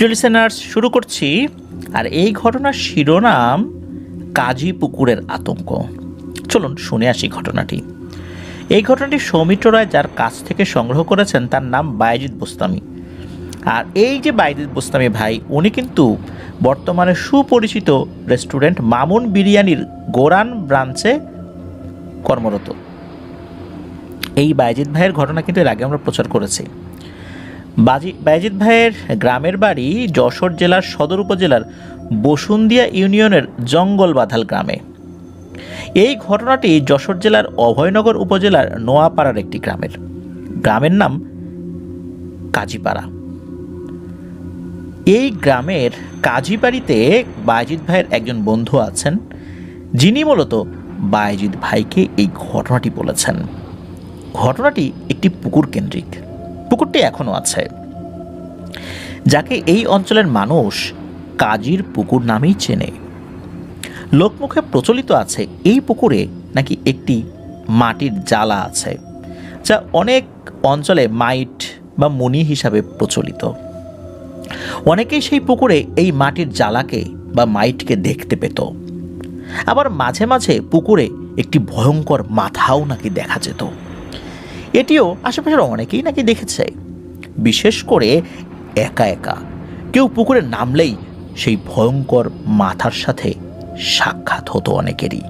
প্রিয় লিসেনার্স, শুরু করছি। আর এই ঘটনার শিরোনাম কাজী পুকুরের আতঙ্ক। চলুন শুনে আসি ঘটনাটি। এই ঘটনাটি সৌমিত্র রায় যার কাছ থেকে সংগ্রহ করেছেন তার নাম বায়েজিদ বোস্তামি। আর এই যে বায়েজিদ বোস্তামি ভাই, উনি কিন্তু বর্তমানে সুপরিচিত রেস্টুরেন্ট মামুন বিরিয়ানির গোরান ব্রাঞ্চে কর্মরত। এই বায়েজিদ ভাইয়ের ঘটনা কিন্তু এর আগে আমরা প্রচার করেছি। বায়েজিদ ভাইয়ের গ্রামের বাড়ি যশোর জেলার সদর উপজেলার বসুন্দিয়া ইউনিয়নের জঙ্গলবাধাল গ্রামে। এই ঘটনাটি যশোর জেলার অভয়নগর উপজেলার নোয়াপাড়ার একটি গ্রামের নাম কাজীপাড়া। এই গ্রামের কাজীবাড়িতে বায়েজিদ ভাইয়ের একজন বন্ধু আছেন, যিনি মূলত বায়েজিদ ভাইকে এই ঘটনাটি বলেছেন। ঘটনাটি একটি পুকুর কেন্দ্রিক। পুকুরটি এখনও আছে, যাকে এই অঞ্চলের মানুষ কাজীর পুকুর নামেই চেনে। লোকমুখে প্রচলিত আছে এই পুকুরে নাকি একটি মাটির জালা আছে, যা অনেক অঞ্চলে মাইট বা মণি হিসাবে প্রচলিত। অনেকেই সেই পুকুরে এই মাটির জালাকে বা মাইটকে দেখতে পেত। আবার মাঝে মাঝে পুকুরে একটি ভয়ঙ্কর মাথাও নাকি দেখা যেত। এটিও আশেপাশের অনেকেই নাকি দেখেছে। বিশেষ করে একা একা কেউ পুকুরে নামলেই সেই ভয়ঙ্কর মাথার সাথে সাক্ষাৎ হতো অনেকেরই।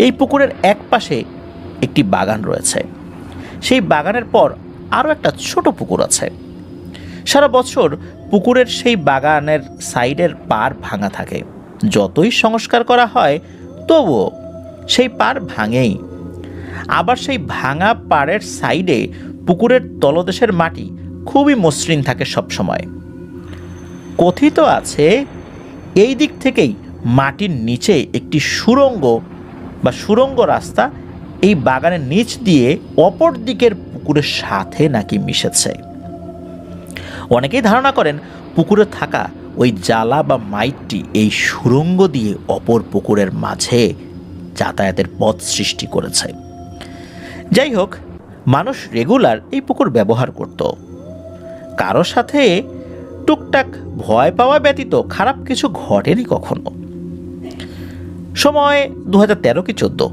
এই পুকুরের এক পাশে একটি বাগান রয়েছে। সেই বাগানের পর আরও একটা ছোট পুকুর আছে। সারা বছর পুকুরের সেই বাগানের সাইডের পাড় ভাঙা থাকে। যতই সংস্কার করা হয় তবুও সেই পাড় ভাঙেই। আবার সেই ভাঙা পাড়ের সাইডে পুকুরের তলদেশের মাটি খুবই মসৃণ থাকে সবসময়। কথিত আছে এই দিক থেকেই মাটির নিচে একটি সুড়ঙ্গ রাস্তা এই বাগানের নিচ দিয়ে অপর দিকের পুকুরের সাথে নাকি মিশেছে। অনেকেই ধারণা করেন পুকুরে থাকা ওই জালা বা মাইটটি এই সুড়ঙ্গ দিয়ে অপর পুকুরের মাঝে যাতায়াতের পথ সৃষ্টি করেছে। যাই হোক, মানুষ রেগুলার এই পুকুর ব্যবহার করত। কারো সাথে টুকটাক ভয় পাওয়া ব্যতীত খারাপ কিছু ঘটেনি কখনো। সময় 2013 কি 2014,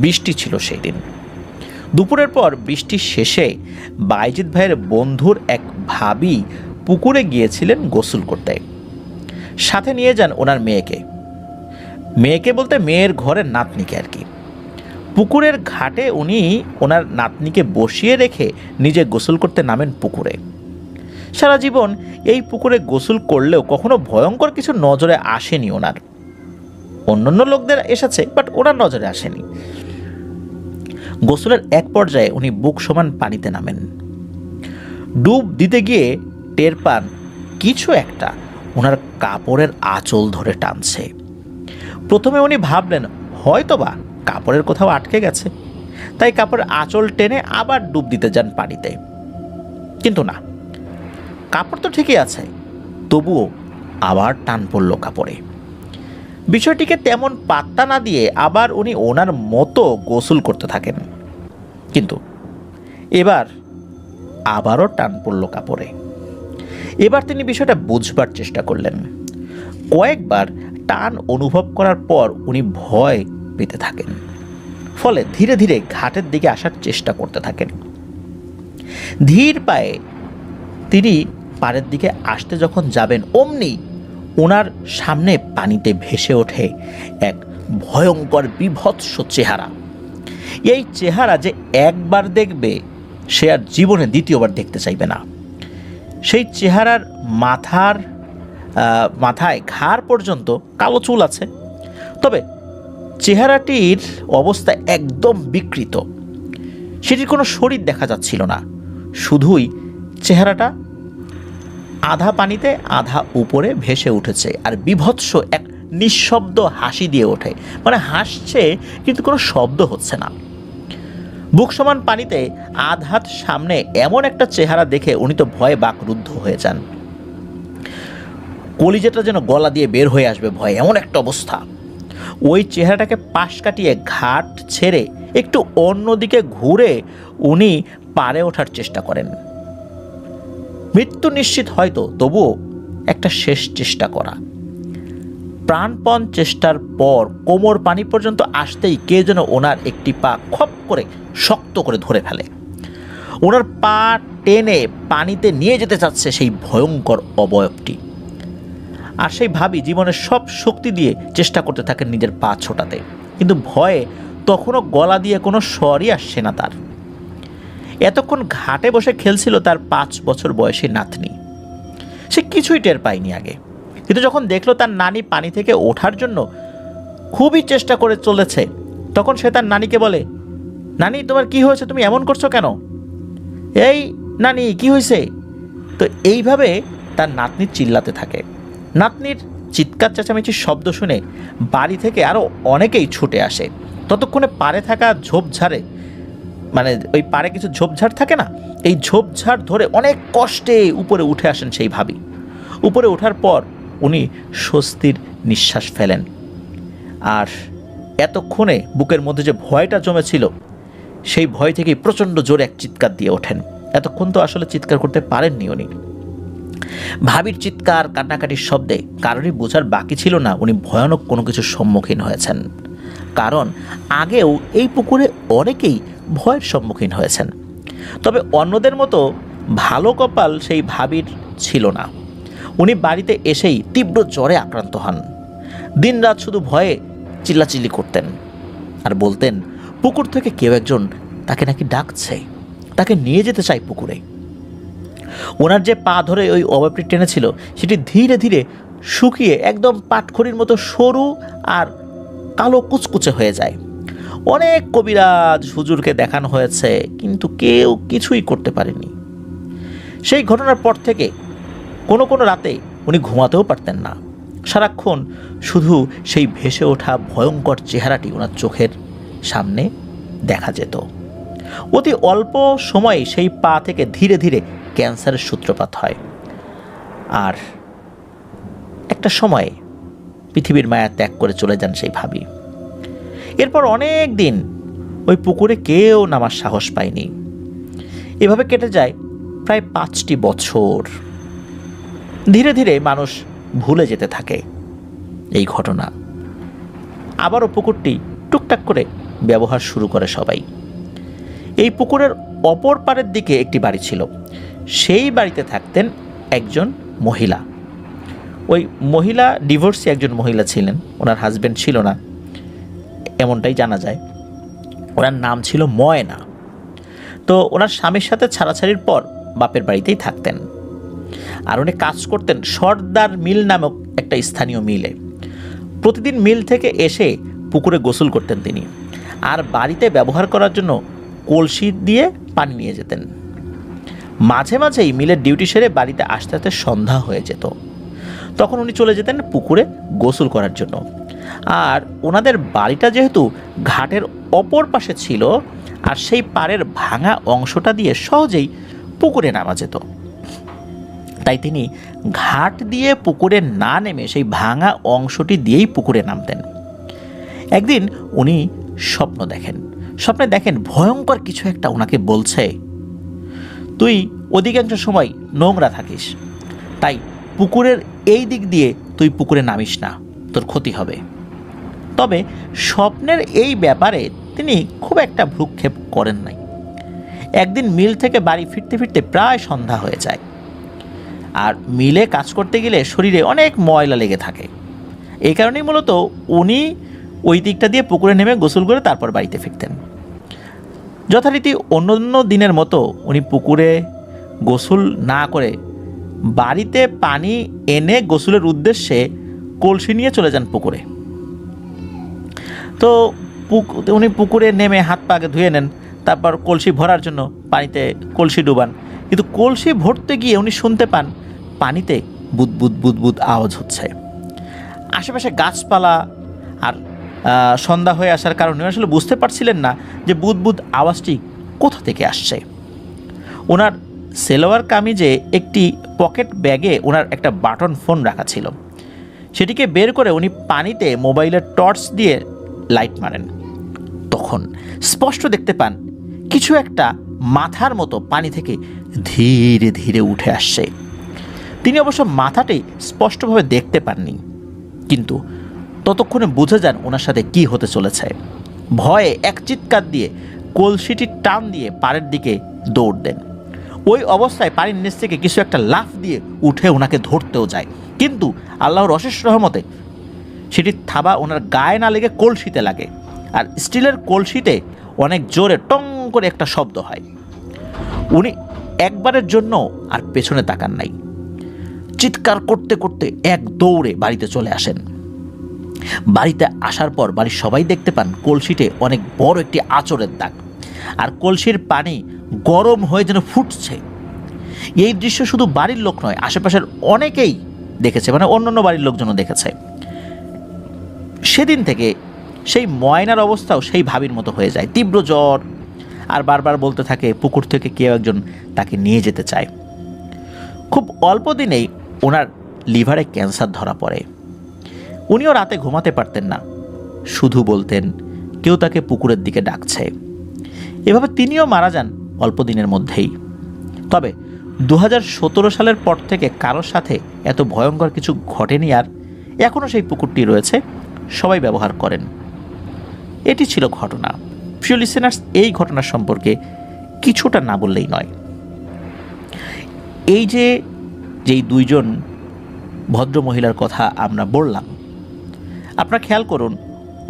বৃষ্টি ছিল সেই দিন। দুপুরের পর বৃষ্টির শেষে বায়েজিদ ভাইয়ের বন্ধুর এক ভাবি পুকুরে গিয়েছিলেন গোসল করতে। সাথে নিয়ে যান ওনার মেয়েকে বলতে মেয়ের ঘরের নাতনিকে আর কি। পুকুরের ঘাটে উনি ওনার নাতনিকে বসিয়ে রেখে নিজে গোসল করতে নামেন পুকুরে। সারা জীবন এই পুকুরে গোসল করলেও কখনো ভয়ঙ্কর কিছু নজরে আসেনি ওনার। অন্যান্য লোকদের এসেছে, বাট ওনার নজরে আসেনি। গোসলের এক পর্যায়ে উনি বুক সমান পানিতে নামেন। ডুব দিতে গিয়ে টের পান কিছু একটা ওনার কাপড়ের আঁচল ধরে টানছে। প্রথমে উনি ভাবলেন হয়তোবা কাপড়ের কোথাও আটকে গেছে, তাই কাপড়ের আঁচল টেনে আবার ডুব দিতে যান পানিতে। কিন্তু না, কাপড় তো ঠিকই আছে, তবুও আবার টান পড়ল কাপড়ে। বিষয়টিকে তেমন পাত্তা না দিয়ে আবার উনি ওনার মতো গোসল করতে থাকেন। কিন্তু এবার আবারও টান পড়ল কাপড়ে। এবার তিনি বিষয়টা বুঝবার চেষ্টা করলেন। কয়েকবার টান অনুভব করার পর উনি ভয় পেতে থাকেন। ফলে ধীরে ধীরে ঘাটের দিকে আসার চেষ্টা করতে থাকেন। ধীর পায়ে তিনি পাড়ের দিকে আসতে যখন যাবেন, অমনি ওনার সামনে পানিতে ভেসে ওঠে এক ভয়ঙ্কর বিভৎস চেহারা। এই চেহারা যে একবার দেখবে সে আর জীবনে দ্বিতীয়বার দেখতে চাইবে না। সেই চেহারার মাথায় ঘাড় পর্যন্ত কালো চুল আছে, তবে চেহারাটির অবস্থা একদম বিকৃত। সেটির কোনো শরীর দেখা যাচ্ছিল না, শুধুই চেহারাটা আধা পানিতে আধা উপরে ভেসে উঠেছে। আর বিভৎস এক নিঃশব্দ হাসি দিয়ে ওঠে, মানে হাসছে কিন্তু কোনো শব্দ হচ্ছে না। বুক সমান পানিতে আধ হাত সামনে এমন একটা চেহারা দেখে উনি তো ভয়ে বাকরুদ্ধ হয়ে যান। কলিজাটা যেন গলা দিয়ে বের হয়ে আসবে ভয়ে, এমন একটা অবস্থা। ওই চেহারাটাকে পাশ কাটিয়ে ঘাট ছেড়ে একটু অন্যদিকে ঘুরে উনি পাড়ে ওঠার চেষ্টা করেন। মৃত্যু নিশ্চিত হয়তো, তবুও একটা শেষ চেষ্টা করা। প্রাণপণ চেষ্টার পর কোমর পানি পর্যন্ত আসতেই কে যেন ওনার একটি পা খপ করে শক্ত করে ধরে ফেলে। ওনার পা টেনে পানিতে নিয়ে যেতে চাচ্ছে সেই ভয়ঙ্কর অবয়বটি। আর সেই ভাবি জীবনের সব শক্তি দিয়ে চেষ্টা করতে থাকেন নিজের পা ছোটাতে, কিন্তু ভয়ে তখনও গলা দিয়ে কোনো স্বরই আসছে না তার। এতক্ষণ ঘাটে বসে খেলছিল তার 5 বছর বয়সী নাতনি। সে কিছুই টের পায়নি আগে, কিন্তু যখন দেখলো তার নানি পানি থেকে ওঠার জন্য খুবই চেষ্টা করে চলেছে, তখন সে তার নানিকে বলে, নানি তোমার কি হয়েছে, তুমি এমন করছো কেন? এই নানি কি হয়েছে? তো এইভাবে তার নাতনি চিল্লাতে থাকে। নাতনির চিৎকার চেঁচামেচির শব্দ শুনে বাড়ি থেকে আরও অনেকেই ছুটে আসে। ততক্ষণে পাড়ে থাকা ঝোপঝাড়ে, মানে ওই পাড়ে কিছু ঝোপঝাড় থাকে না, এই ঝোপঝাড় ধরে অনেক কষ্টে উপরে উঠে আসেন সেই ভাবি। উপরে ওঠার পর উনি স্বস্তির নিঃশ্বাস ফেলেন। আর এতক্ষণে বুকের মধ্যে যে ভয়টা জমেছিল, সেই ভয় থেকেই প্রচণ্ড জোরে এক চিৎকার দিয়ে ওঠেন। এতক্ষণ তো আসলে চিৎকার করতে পারেননি উনি। ভাবির চিৎকার কান্নাকাটির শব্দে কারোরই বোঝার বাকি ছিল না উনি ভয়ানক কোনো কিছুর সম্মুখীন হয়েছেন। কারণ আগেও এই পুকুরে অনেকেই ভয়ের সম্মুখীন হয়েছেন, তবে অন্যদের মতো ভালো কপাল সেই ভাবির ছিল না। উনি বাড়িতে এসেই তীব্র জ্বরে আক্রান্ত হন। দিনরাত শুধু ভয়ে চিল্লাচিল্লি করতেন আর বলতেন পুকুর থেকে কেউ একজন তাকে নাকি ডাকছে, তাকে নিয়ে যেতে চায় পুকুরে। ওনার যে পা ধরে ওই অবয়বটি টেনেছিল সেটি ধীরে ধীরে শুকিয়ে একদম পাটখড়ির মতো সরু আর কালো কুচকুচে হয়ে যায়। অনেক কবিরাজ হুজুরকে দেখানো হয়েছে, কিন্তু কেউ কিছুই করতে পারেনি। সেই ঘটনার পর থেকে কোনো কোনো রাতে উনি ঘুমাতেও পারতেন না। সারাক্ষণ শুধু সেই ভেসে ওঠা ভয়ঙ্কর চেহারাটি ওনার চোখের সামনে দেখা যেত। অতি অল্প সময়ে সেই পা থেকে ধীরে ধীরে ক্যান্সারের সূত্রপাত হয়। আর একটা সময়ে পৃথিবীর মায়া ত্যাগ করে চলে যান সেই ভাবি। এরপর অনেক দিন ওই পুকুরে কেউ নামার সাহস পায়নি। এভাবে কেটে যায় প্রায় 5টি বছর। ধীরে ধীরে মানুষ ভুলে যেতে থাকে এই ঘটনা। আবারও পুকুরটি টুকটাক করে ব্যবহার শুরু করে সবাই। এই পুকুরের অপর পারের দিকে একটি বাড়ি ছিল। সেই বাড়িতে থাকতেন একজন মহিলা। ওই মহিলা ডিভোর্সি একজন মহিলা ছিলেন, ওনার হাজব্যান্ড ছিল না এমনটাই জানা যায়। ওনার নাম ছিল ময়না। তো ওনার স্বামীর সাথে ছাড়াছাড়ির পর বাপের বাড়িতেই থাকতেন। আর উনি কাজ করতেন সর্দার মিল নামক একটা স্থানীয় মিলে। প্রতিদিন মিল থেকে এসে পুকুরে গোসল করতেন তিনি, আর বাড়িতে ব্যবহার করার জন্য কলসি দিয়ে পানি নিয়ে যেতেন। মাঝে মাঝেই মিলের ডিউটি সেরে বাড়িতে আসতে আসতে সন্ধ্যা হয়ে যেত। তখন উনি চলে যেতেন পুকুরে গোসল করার জন্য। আর ওনাদের বাড়িটা যেহেতু ঘাটের অপর পাশে ছিল, আর সেই পাড়ের ভাঙা অংশটা দিয়ে সহজেই পুকুরে নামা যেত, তাই তিনি ঘাট দিয়ে পুকুরে না নেমে সেই ভাঙা অংশটি দিয়েই পুকুরে নামতেন। একদিন উনি স্বপ্নে দেখেন ভয়ঙ্কর কিছু একটা ওনাকে বলছে, তুই অধিকাংশ সময় নোংরা থাকিস, তাই পুকুরের এই দিক দিয়ে তুই পুকুরে নামিস না, তোর ক্ষতি হবে। তবে স্বপ্নের এই ব্যাপারে তিনি খুব একটা ভ্রুক্ষেপ করেন নাই। একদিন মিল থেকে বাড়ি ফিরতে ফিরতে প্রায় সন্ধ্যা হয়ে যায়। আর মিলে কাজ করতে গেলে শরীরে অনেক ময়লা লেগে থাকে। এই কারণেই মূলত উনি ওই দিকটা দিয়ে পুকুরে নেমে গোসল করে তারপর বাড়িতে ফিরতেন। যথারীতি অন্য দিনের মতো উনি পুকুরে গোসল না করে বাড়িতে পানি এনে গোসলের উদ্দেশ্যে কলসি নিয়ে চলে যান পুকুরে। তো উনি পুকুরে নেমে হাত পা আগে ধুয়ে নেন, তারপর কলসি ভরার জন্য পানিতে কলসি ডুবান। কিন্তু কলসি ভরতে গিয়ে উনি শুনতে পান পানিতে বুদবুদ বুদবুদ আওয়াজ হচ্ছে। আশেপাশে গাছপালা আর সন্ধ্যা হয়ে আসার কারণে আসলে বুঝতে পারছিলেন না যে বুদবুদ আওয়াজটি কোথা থেকে আসছে। ওনার সেলোয়ার কামিজে একটি পকেট ব্যাগে ওনার একটা বাটন ফোন রাখা ছিল। সেটিকে বের করে উনি পানিতে মোবাইলের টর্চ দিয়ে লাইট মারেন। তখন স্পষ্ট দেখতে পান কিছু একটা মাথার মতো পানি থেকে ধীরে ধীরে উঠে আসছে। তিনি অবশ্য মাথাটি স্পষ্টভাবে দেখতে পাননি, কিন্তু ততক্ষণে বুঝে যান ওনার সাথে কি হতে চলেছে। ভয়ে এক চিৎকার দিয়ে কলসিটি টান দিয়ে পাড়ের দিকে দৌড় দেন। ওই অবস্থায় পানির নিচ থেকে কিছু একটা লাফ দিয়ে উঠে ওনাকে ধরতেও যায়, কিন্তু আল্লাহর অশেষ রহমতে সেটির থাবা ওনার গায়ে না লেগে কলসিতে লাগে, আর স্টিলের কলসিতে অনেক জোরে টং করে একটা শব্দ হয়। উনি একবারের জন্য আর পেছনে তাকান নাই, চিৎকার করতে করতে এক দৌড়ে বাড়িতে চলে আসেন। বাড়িতে আসার পর বাড়ির সবাই দেখতে পান কলসিতে অনেক বড় একটি আঁচড়ের দাগ, আর কলসির পানি গরম হয়ে যেন ফুটছে। এই দৃশ্য শুধু বাড়ির লোক নয়, আশেপাশের অনেকেই দেখেছে, মানে অন্যান্য বাড়ির লোকজনও দেখেছে। সেদিন থেকে সেই ময়নার অবস্থাও সেই ভাবির মতো হয়ে যায়, তীব্র জ্বর, আর বারবার বলতে থাকে পুকুর থেকে কেউ একজন তাকে নিয়ে যেতে চায়। খুব অল্প দিনেই ওনার লিভারে ক্যান্সার ধরা পড়ে। উনিও রাতে ঘুমাতে পারতেন না, শুধু বলতেন কেউ তাকে পুকুরের দিকে ডাকছে। এভাবে তিনিও মারা যান অল্প দিনের মধ্যেই। তবে 2017 সালের পর থেকে কারোর সাথে এত ভয়ঙ্কর কিছু ঘটেনি, আর এখনও সেই পুকুরটি রয়েছে, সবাই ব্যবহার করেন। এটি ছিল ঘটনা। প্রিয় লিসেনার্স, এই ঘটনা সম্পর্কে কিছুটা না বললেই নয়। এই যেই দুইজন ভদ্র মহিলার কথা আমরা বললাম, আপনারা খেয়াল করুন,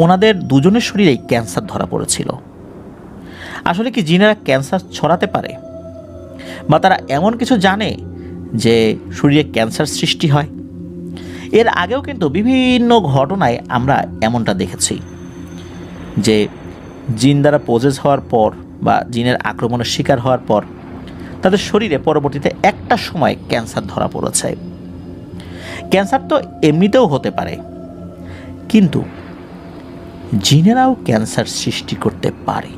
ওনাদের দুজনের শরীরেই ক্যান্সার ধরা পড়েছিল। আসলে কি জিনেরা ক্যান্সার ছড়াতে পারে, বা তারা এমন কিছু জানে যে শরীরে ক্যান্সার সৃষ্টি হয়? এর আগেও কিন্তু বিভিন্ন ঘটনায় আমরা এমনটা দেখেছি যে জিন দ্বারা পজেস হওয়ার পর বা জিনের আক্রমণের শিকার হওয়ার পর তাদের শরীরে পরবর্তীতে একটা সময় ক্যান্সার ধরা পড়েছে। ক্যান্সার তো এমনিতেও হতে পারে, কিন্তু জিনেরাও ক্যান্সার সৃষ্টি করতে পারে,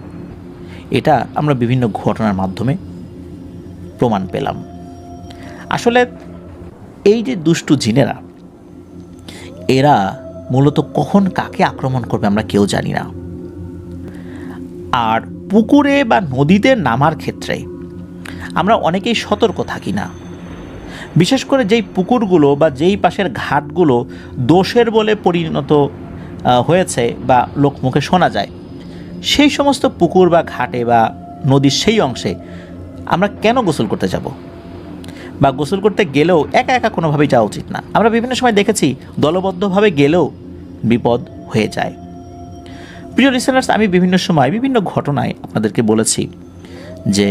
এটা আমরা বিভিন্ন ঘটনার মাধ্যমে প্রমাণ পেলাম। আসলে এই যে দুষ্টু জিনেরা, এরা মূলত কখন কাকে আক্রমণ করবে আমরা কেউ জানি না। আর পুকুরে বা নদীতে নামার ক্ষেত্রে আমরা অনেকেই সতর্ক থাকি না। বিশেষ করে যেই পুকুরগুলো বা যেই পাশের ঘাটগুলো দোষের বলে পরিণত হয়েছে বা লোকমুখে শোনা যায়, সেই সমস্ত পুকুর বা ঘাটে বা নদীর সেই অংশে আমরা কেন গোসল করতে যাব? বা গোসল করতে গেলেও একা একা কোনোভাবেই যাওয়া উচিত না। আমরা বিভিন্ন সময় দেখেছি দলবদ্ধভাবে গেলেও বিপদ হয়ে যায়। প্রিয় লিসেনার্স, আমি বিভিন্ন সময় বিভিন্ন ঘটনায় আপনাদেরকে বলেছি যে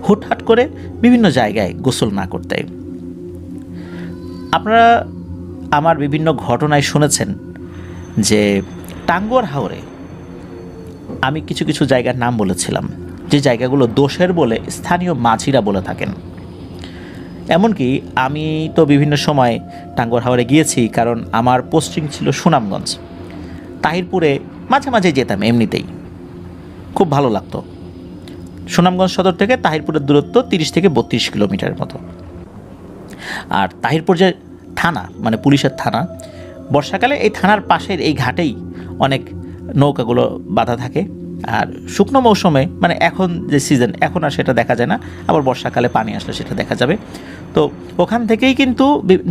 হুটহাট করে বিভিন্ন জায়গায় গোসল না করতে। আপনারা আমার বিভিন্ন ঘটনায় শুনেছেন যে টাঙ্গুয়ার হাওরে আমি কিছু কিছু জায়গার নাম বলেছিলাম, যে জায়গাগুলো দোষের বলে স্থানীয় মাঝিরা বলে থাকেন। এমনকি আমি তো বিভিন্ন সময় টাঙ্গুয়ার হাওরে গিয়েছি, কারণ আমার পোস্টিং ছিল সুনামগঞ্জ। তাহিরপুরে মাঝে মাঝে যেতাম, এমনিতেই খুব ভালো লাগতো। সুনামগঞ্জ সদর থেকে তাহিরপুরের দূরত্ব 30 থেকে 32 কিলোমিটারের মতো। আর তাহিরপুর যে থানা, মানে পুলিশের থানা, বর্ষাকালে এই থানার পাশের এই ঘাটেই অনেক নৌকাগুলো বাঁধা থাকে। আর শুকনো মৌসুমে, মানে এখন যে সিজন, এখন আর সেটা দেখা যায় না, আবার বর্ষাকালে পানি আসলে সেটা দেখা যাবে। তো ওখান থেকেই কিন্তু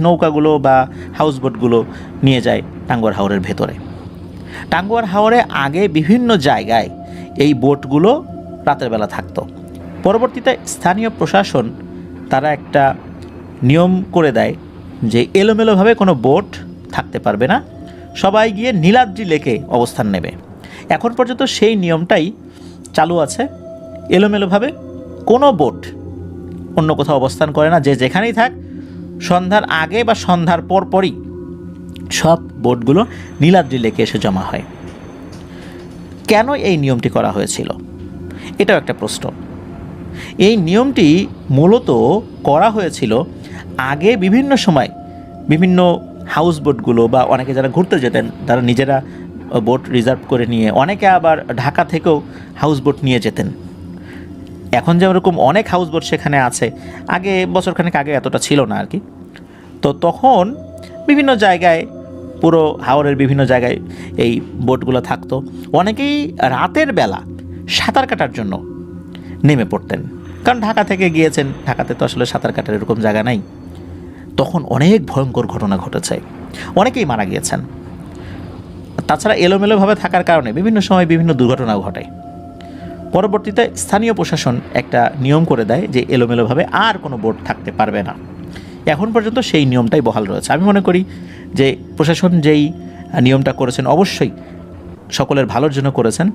নৌকাগুলো বা হাউসবোটগুলো নিয়ে যায় টাঙ্গুয়ার হাওরের ভেতরে। টাঙ্গুয়ার হাওরে আগে বিভিন্ন জায়গায় এই বোটগুলো রাতের বেলা থাকতো। পরবর্তীতে স্থানীয় প্রশাসন তারা একটা নিয়ম করে দেয় যে এলোমেলোভাবে কোনো বোট থাকতে পারবে না, সবাই গিয়ে নীলাদ্রি লেকে অবস্থান নেবে। এখন পর্যন্ত সেই নিয়মটাই চালু আছে। এলোমেলোভাবে কোনো বোট অন্য কোথাও অবস্থান করে না, যে যেখানেই থাক সন্ধ্যার আগে বা সন্ধ্যার পরই সব বোটগুলো নীলাদ্রি লেকে এসে জমা হয়। কেন এই নিয়মটি করা হয়েছিল, এটাও একটা প্রশ্ন। এই নিয়মটি মূলত করা হয়েছিল আগে বিভিন্ন সময় বিভিন্ন হাউস বোটগুলো বা অনেকে যারা ঘুরতে যেতেন তারা নিজেরা বোট রিজার্ভ করে নিয়ে, অনেকে আবার ঢাকা থেকেও হাউস বোট নিয়ে যেতেন। এখন যেরকম অনেক হাউস বোট সেখানে আছে, আগে বছরখানেক আগে এতটা ছিল না আর কি। তো তখন বিভিন্ন জায়গায়, পুরো হাওরের বিভিন্ন জায়গায় এই বোটগুলো থাকতো। অনেকেই রাতের বেলা সাঁতার কাটার জন্য নেমে পড়তেন, কারণ ঢাকা থেকে গিয়েছেন, ঢাকাতে তো আসলে সাঁতার কাটার এরকম জায়গা নাই। তখন অনেক ভয়ঙ্কর ঘটনা ঘটেছে, অনেকেই মারা গিয়েছেন। তাছাড়া এলোমেলোভাবে থাকার কারণে বিভিন্ন সময় বিভিন্ন দুর্ঘটনাও ঘটে। পরবর্তীতে স্থানীয় প্রশাসন একটা নিয়ম করে দেয় যে এলোমেলোভাবে আর কোনো বোট থাকতে পারবে না। এখন পর্যন্ত সেই নিয়মটাই বহাল রয়েছে। আমি মনে করি যে প্রশাসন যেই নিয়মটা করেছেন অবশ্যই সকলের ভালোর জন্য করেছেন,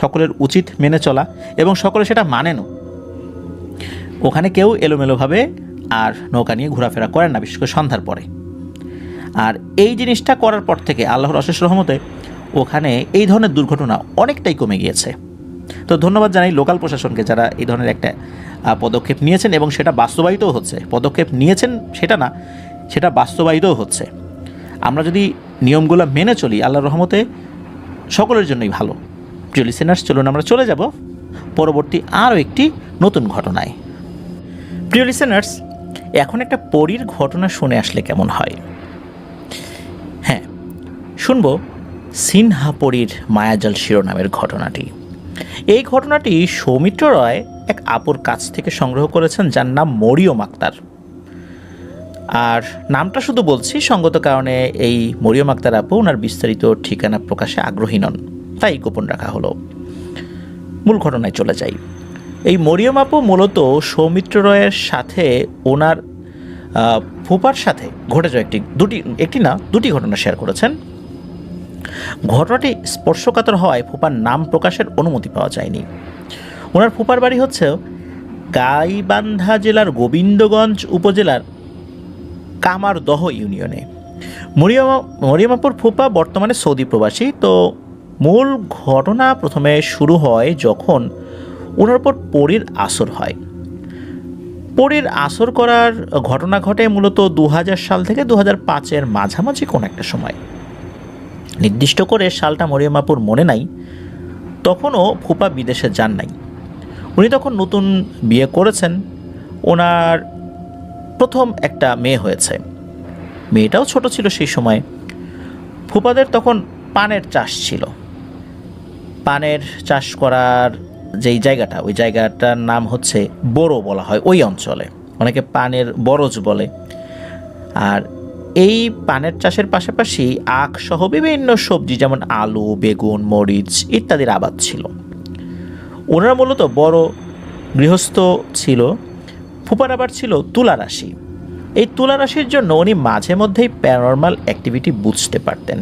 সকলের উচিত মেনে চলা, এবং সকলে সেটা মানেনও। ওখানে কেউ এলোমেলোভাবে আর নৌকা নিয়ে ঘোরাফেরা করেন না, বিশেষ করে সন্ধ্যার পরে। আর এই জিনিসটা করার পর থেকে আল্লাহর অশেষ রহমতে ওখানে এই ধরনের দুর্ঘটনা অনেকটাই কমে গিয়েছে। তো ধন্যবাদ জানাই লোকাল প্রশাসনকে, যারা এই ধরনের একটা পদক্ষেপ নিয়েছেন এবং সেটা বাস্তবায়িতও হচ্ছে। পদক্ষেপ নিয়েছেন সেটা না, সেটা বাস্তবায়িতও হচ্ছে। আমরা যদি নিয়মগুলো মেনে চলি, আল্লাহর রহমতে সকলের জন্যই ভালো। প্রিয় লিসেনার্স, চলুন আমরা চলে যাব পরবর্তী আরও একটি নতুন ঘটনায়। প্রিয় লিসেনার্স, এখন একটা পরীর ঘটনা শুনে আসলে কেমন হয়? হ্যাঁ, শুনব সিনহাপরীর মায়াজাল শিরোনামের ঘটনাটি। এই ঘটনাটি সৌমিত্র রয় এক আপুর কাছ থেকে সংগ্রহ করেছেন, যার নাম মরিয়ম আক্তার। আর নামটা শুধু বলছি সঙ্গত কারণে, এই মরিয়ম আক্তার আপু ওনার বিস্তারিত ঠিকানা প্রকাশে আগ্রহী নন, তাই গোপন রাখা হলো। মূল ঘটনায় চলে যাই। এই মরিয়ম আপু মূলত সৌমিত্র রয়ের সাথে ওনার ফুপার সাথে ঘটে যাওয়া দুটি ঘটনা শেয়ার করেছেন। ঘটনাটি স্পর্শকাতর হওয়ায় ফুপার নাম প্রকাশের অনুমতি পাওয়া যায়নি। ওনার ফুপার বাড়ি হচ্ছে গাইবান্ধা জেলার গোবিন্দগঞ্জ উপজেলার কামারদহ ইউনিয়নে। মরিয়ম আপুর ফুপা বর্তমানে সৌদি প্রবাসী। তো মূল ঘটনা প্রথমে শুরু হয় যখন ওনার উপর পরীর আসর হয়। পরীর আসর করার ঘটনা ঘটে মূলত 2000 সাল থেকে 2005-এর মাঝামাঝি কোন একটা সময়। নির্দিষ্ট করে সালটা মরিয়ম আপুর মনে নাই। তখনও ফুপা বিদেশে যান নাই। উনি তখন নতুন বিয়ে করেছেন। ওনার প্রথম একটা মেয়ে হয়েছে, মেয়েটাও ছোট ছিল সেই সময়। ফুপাদের তখন পানের চাষ ছিল। পানের চাষ করার যেই জায়গাটা, ওই জায়গাটার নাম হচ্ছে বড়ো বলা হয় ওই অঞ্চলে, অনেকে পানের বরজ বলে। আর এই পানের চাষের পাশাপাশি আখ সহ বিভিন্ন সবজি যেমন আলু, বেগুন, মরিচ ইত্যাদির আবাদ ছিল। ওনারা মূলত বড় গৃহস্থ ছিল। ফুপার আবার ছিল তুলা রাশি। এই তুলা রাশির জন্য উনি মাঝে মধ্যেই প্যারানরমাল অ্যাক্টিভিটি বুঝতে পারতেন।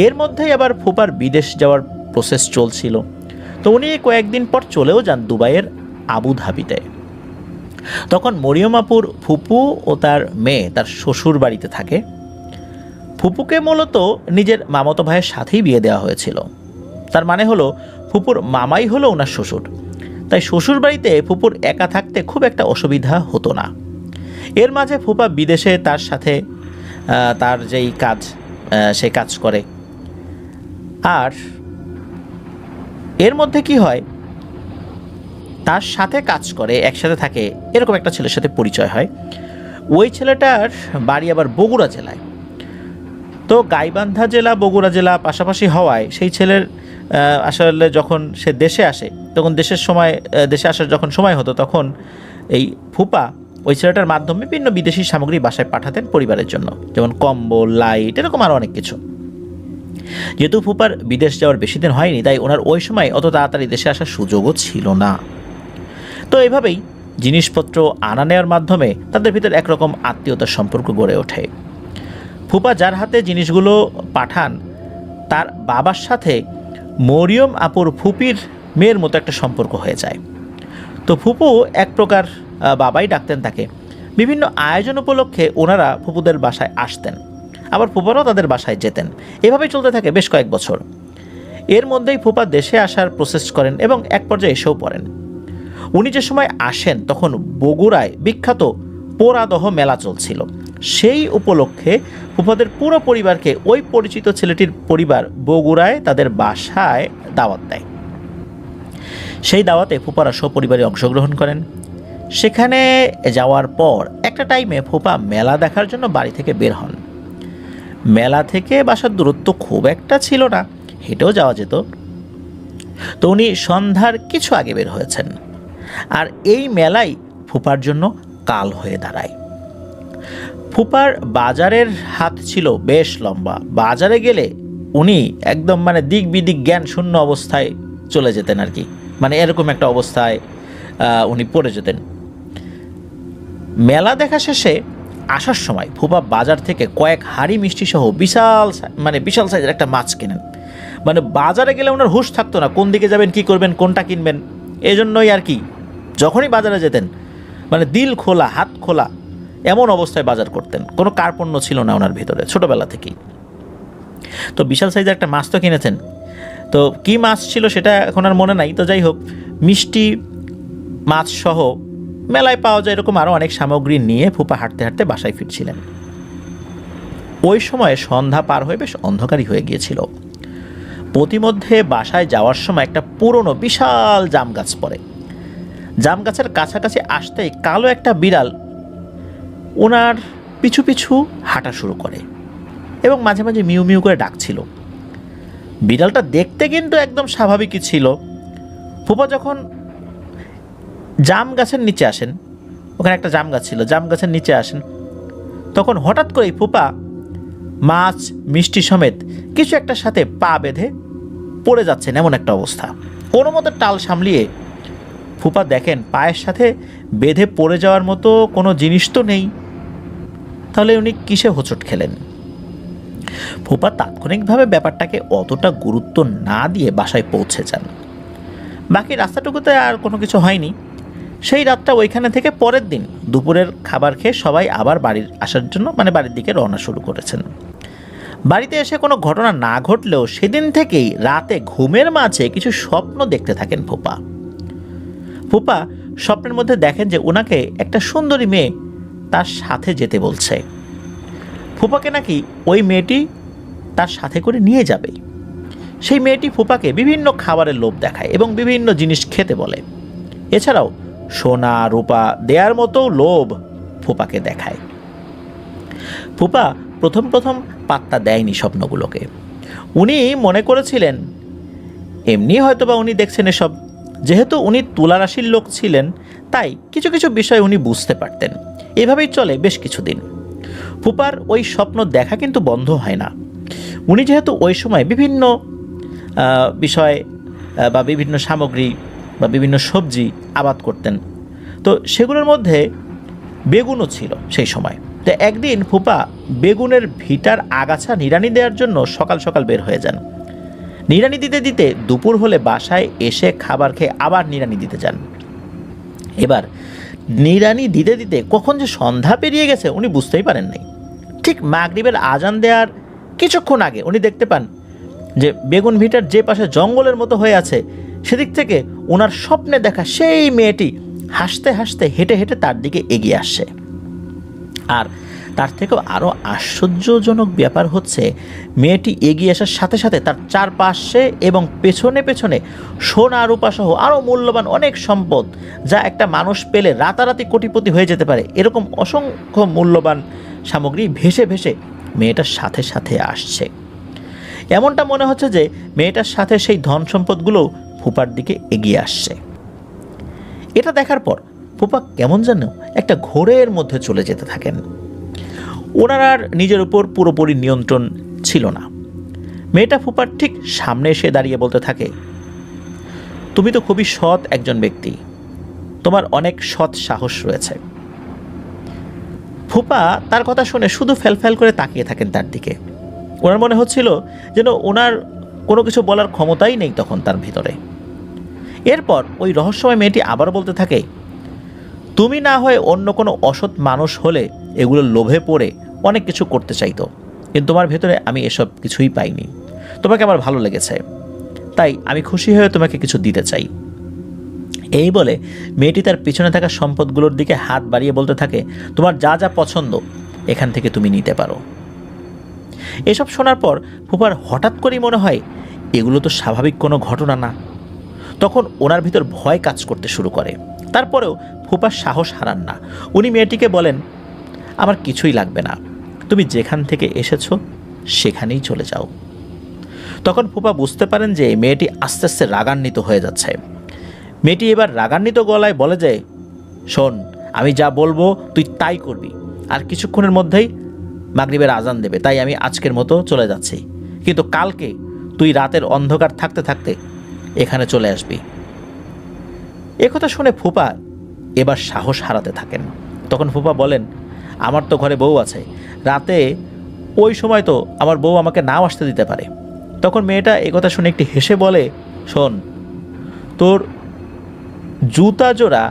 এর মধ্যেই আবার ফুপার বিদেশ যাওয়ার প্রসেস চলছিল। তো উনি কয়েকদিন পর চলেও যান দুবাইয়ের আবুধাবিতে। তখন মরিয়ম আপুর ফুপু ও তার মেয়ে তার শ্বশুর বাড়িতে থাকে। ফুপুকে মূলত নিজের মামাতো ভাইয়ের সাথেই বিয়ে দেওয়া হয়েছিল। তার মানে হলো ফুপুর মামাই হলো ওনার শ্বশুর। তাই শ্বশুর বাড়িতে ফুপুর একা থাকতে খুব একটা অসুবিধা হতো না। এর মাঝে ফুপা বিদেশে তার সাথে তার যেই কাজ সে কাজ করে। আর এর মধ্যে কি হয়, তার সাথে কাজ করে, একসাথে থাকে, এরকম একটা ছেলের সাথে পরিচয় হয়। ওই ছেলেটার বাড়ি আবার বগুড়া জেলায়। তো গাইবান্ধা জেলা বগুড়া জেলা পাশাপাশি হওয়ায় সেই ছেলের আসলে যখন সে দেশে আসে, তখন দেশে আসার যখন সময় হতো, তখন এই ফুপা ওই ছেলেটার মাধ্যমে বিভিন্ন বিদেশি সামগ্রী বাসায় পাঠাতেন পরিবারের জন্য, যেমন কম্বল, লাইট, এরকম আরও অনেক কিছু। যেহেতু ফুপার বিদেশ যাওয়ার বেশি দিন হয়নি, তাই ওনার ওই সময় অত তাড়াতাড়ি দেশে আসার সুযোগও ছিল না। তো এভাবেই জিনিসপত্র আনা নেওয়ার মাধ্যমে তাদের ভিতর একরকম আত্মীয়তার সম্পর্ক গড়ে ওঠে। ফুপা যার হাতে জিনিসগুলো পাঠান, তার বাবার সাথে মরিয়ম আপুর ফুপির মেয়ের মতো একটা সম্পর্ক হয়ে যায়। তো ফুপু এক প্রকার বাবাই ডাকতেন তাকে। বিভিন্ন আয়োজন উপলক্ষে ওনারা ফুপুদের বাসায় আসতেন, আবার ফুপারাও তাদের বাসায় যেতেন। এভাবেই চলতে থাকে বেশ কয়েক বছর। এর মধ্যেই ফুপা দেশে আসার প্রসেস করেন এবং এক পর্যায়ে এসেও পড়েন। উনি যে সময় আসেন তখন বগুড়ায় বিখ্যাত পোড়াদহ মেলা চলছিল। সেই উপলক্ষে ফুপাদের পুরো পরিবারকে ওই পরিচিত ছেলেটির পরিবার বগুড়ায় তাদের বাসায় দাওয়াত দেয়। সেই দাওয়াতে ফুপারা সপরিবারে অংশগ্রহণ করেন। সেখানে যাওয়ার পর একটা টাইমে ফুপা মেলা দেখার জন্য বাড়ি থেকে বের হন। মেলা থেকে বাসার দূরত্ব খুব একটা ছিল না, হেঁটেও যাওয়া যেত। তো উনি সন্ধ্যার কিছু আগে বের হয়েছেন। আর এই মেলাই ফুপার জন্য কাল হয়ে দাঁড়ায়। ফুপার বাজারের হাত ছিল বেশ লম্বা। বাজারে গেলে উনি একদম দিক বিদিক জ্ঞান শূন্য অবস্থায় চলে যেতেন আর কি, এরকম একটা অবস্থায় উনি পড়ে যেতেন। মেলা দেখা শেষে আসার সময় ফুপা বাজার থেকে কয়েক হাঁড়ি মিষ্টি সহ বিশাল সাইজের একটা মাছ কেনেন। বাজারে গেলে ওনার হুঁশ থাকতো না কোন দিকে যাবেন, কি করবেন, কোনটা কিনবেন। এই জন্যই আর কি যখনই বাজারে যেতেন দিল খোলা হাত খোলা এমন অবস্থায় বাজার করতেন। কোনো কার্পণ্য ছিল না ওনার ভিতরে ছোটোবেলা থেকেই। তো বিশাল সাইজের একটা মাছ তো কিনেছেন। তো কি মাছ ছিল সেটা এখন আর মনে নাই। তো যাই হোক, মিষ্টি মাছ সহ মেলায় পাওয়া যায় এরকম আরও অনেক সামগ্রী নিয়ে ফুপা হাঁটতে হাঁটতে বাসায় ফিরছিলেন। ওই সময় সন্ধ্যা পার হয়ে বেশ অন্ধকারই হয়ে গিয়েছিল। প্রতিমধ্যে বাসায় যাওয়ার সময় একটা পুরনো বিশাল জাম গাছ পড়ে। জাম গাছের কাছাকাছি আসতেই কালো একটা বিড়াল ওনার পিছু পিছু হাঁটা শুরু করে এবং মাঝে মাঝে মিউ মিউ করে ডাকছিল। বিড়ালটা দেখতে কিন্তু একদম স্বাভাবিকই ছিল। ফুপা যখন জাম গাছের নিচে আসেন, ওখানে একটা জাম গাছ ছিল, জাম গাছের নিচে আসেন, তখন হঠাৎ করেই ফুপা মাছ মিষ্টি সমেত কিছু একটার সাথে পা বেঁধে পড়ে যাচ্ছেন এমন একটা অবস্থা। কোনো মতো টাল সামলিয়ে ফুপা দেখেন পায়ের সাথে বেঁধে পড়ে যাওয়ার মতো কোনো জিনিস তো নেই। তাহলে উনি কিসে হোঁচট খেলেন? ফুপা তাৎক্ষণিকভাবে ব্যাপারটাকে অতটা গুরুত্ব না দিয়ে বাসায় পৌঁছে যান। বাকি রাস্তাটুকুতে আর কোনো কিছু হয়নি। সেই রাতটা ওইখানে থেকে পরের দিন দুপুরের খাবার খেয়ে সবাই আবার বাড়ির আসার জন্য বাড়ির দিকে রওনা শুরু করেছেন। বাড়িতে এসে কোনো ঘটনা না ঘটলেও সেদিন থেকেই রাতে ঘুমের মাঝে কিছু স্বপ্ন দেখতে থাকেন ফুপা। ফুপা স্বপ্নের মধ্যে দেখেন যে ওনাকে একটা সুন্দরী মেয়ে তার সাথে যেতে বলছে। ফুপাকে নাকি ওই মেয়েটি তার সাথে করে নিয়ে যাবে। সেই মেয়েটি ফুপাকে বিভিন্ন খাবারের লোভ দেখায় এবং বিভিন্ন জিনিস খেতে বলে। এছাড়াও সোনা রূপা দেওয়ার মতো লোভ ফুপাকে দেখায়। ফুপা প্রথম প্রথম পাত্তা দেয়নি স্বপ্নগুলোকে। উনি মনে করেছিলেন এমনি হয়তোবা উনি দেখছেন এসব। যেহেতু উনি তুলা রাশির লোক ছিলেন তাই কিছু কিছু বিষয় উনি বুঝতে পারতেন। এভাবেই চলে বেশ কিছুদিন। ফুপার ওই স্বপ্ন দেখা কিন্তু বন্ধ হয় না। উনি যেহেতু ওই সময় বিভিন্ন বিষয় বা বিভিন্ন সামগ্রী বা বিভিন্ন সবজি আবাদ করতেন, তো সেগুলোর মধ্যে বেগুনও ছিল সেই সময়। তো একদিন ফুপা বেগুনের ভিটার আগাছা নিড়ানি দেওয়ার জন্য সকাল সকাল বের হয়ে যান। নিড়ানি দিতে দিতে দুপুর হলে বাসায় এসে খাবার খেয়ে আবার নিড়ানি দিতে যান। এবার নিড়ানি দিতে দিতে কখন যে সন্ধ্যা পেরিয়ে গেছে উনি বুঝতেই পারেন নাই। ঠিক মাগরিবের আজান দেওয়ার কিছুক্ষণ আগে উনি দেখতে পান যে বেগুন ভিটার যে পাশে জঙ্গলের মতো হয়ে আছে সেদিক থেকে ওনার স্বপ্নে দেখা সেই মেয়েটি হাসতে হাসতে হেঁটে হেঁটে তার দিকে এগিয়ে আসছে। আর তার থেকেও আরও আশ্চর্যজনক ব্যাপার হচ্ছে, মেয়েটি এগিয়ে আসার সাথে সাথে তার চারপাশে এবং পেছনে পেছনে সোনা রূপা সহ আরও মূল্যবান অনেক সম্পদ, যা একটা মানুষ পেলে রাতারাতি কোটিপতি হয়ে যেতে পারে, এরকম অসংখ্য মূল্যবান সামগ্রী ভেসে ভেসে মেয়েটার সাথে সাথে আসছে। এমনটা মনে হচ্ছে যে মেয়েটার সাথে সেই ধন সম্পদগুলো ফুপার দিকে এগিয়ে আসছে। এটা দেখার পর ফুপা কেমন যেন একটা ঘোরের মধ্যে চলে যেতে থাকেন। ওনার আর নিজের উপর পুরোপুরি নিয়ন্ত্রণ ছিল না। মেয়েটা ফুপার ঠিক সামনে এসে দাঁড়িয়ে বলতে থাকে, তুমি তো খুবই সৎ একজন ব্যক্তি, তোমার অনেক সৎ সাহস রয়েছে। ফুপা তার কথা শুনে শুধু ফ্যালফ্যাল করে তাকিয়ে থাকেন তার দিকে। ওনার মনে হচ্ছিল যেন ওনার কোনো কিছু বলার ক্ষমতাই নেই তখন তার ভিতরে। এরপর ওই রহস্যময় মেয়েটি আবার বলতে থাকে, তুমি না হয়ে অন্য কোনো অসৎ মানুষ হলে এগুলো লোভে পড়ে অনেক কিছু করতে চাইতো, কিন্তু তোমার ভেতরে আমি এসব কিছুই পাইনি। তোমাকে আমার ভালো লেগেছে, তাই আমি খুশি হয়ে তোমাকে কিছু দিতে চাই। এই বলে মেয়েটি তার পিছনে থাকা সম্পদগুলোর দিকে হাত বাড়িয়ে বলতে থাকে, তোমার যা যা পছন্দ এখান থেকে তুমি নিতে পারো। এসব শোনার পর ফুপার হঠাৎ করেই মনে হয় এগুলো তো স্বাভাবিক কোনো ঘটনা না। তখন ওনার ভিতর ভয় কাজ করতে শুরু করে। তারপরেও ফুপার সাহস হারান না। উনি মেয়েটিকে বলেন, আমার কিছুই লাগবে না, তুমি যেখান থেকে এসেছো সেখানেই চলে যাও। তখন ফুপা বুঝতে পারেন যে মেয়েটি আস্তে আস্তে রাগান্বিত হয়ে যাচ্ছে। মেয়েটি এবার রাগান্বিত গলায় বলে যে, শোন, আমি যা বলবো তুই তাই করবি, আর কিছুক্ষণের মধ্যেই মাগরিবের আজান দেবে, তাই আমি আজকের মতো চলে যাচ্ছি, কিন্তু কালকে তুই রাতের অন্ধকার থাকতে থাকতে এখানে চলে আসবি। একথা শুনে ফুপা এবার সাহস হারাতে থাকেন। তখন ফুপা বলেন, আমার তো ঘরে বউ আছে, রাতে ওই সময় তো আমার বউ আমাকে নাও আসতে দিতে পারে। তখন মেয়েটা একথা শুনে একটি হেসে বলে, শোন, তোর জুতা জোড়া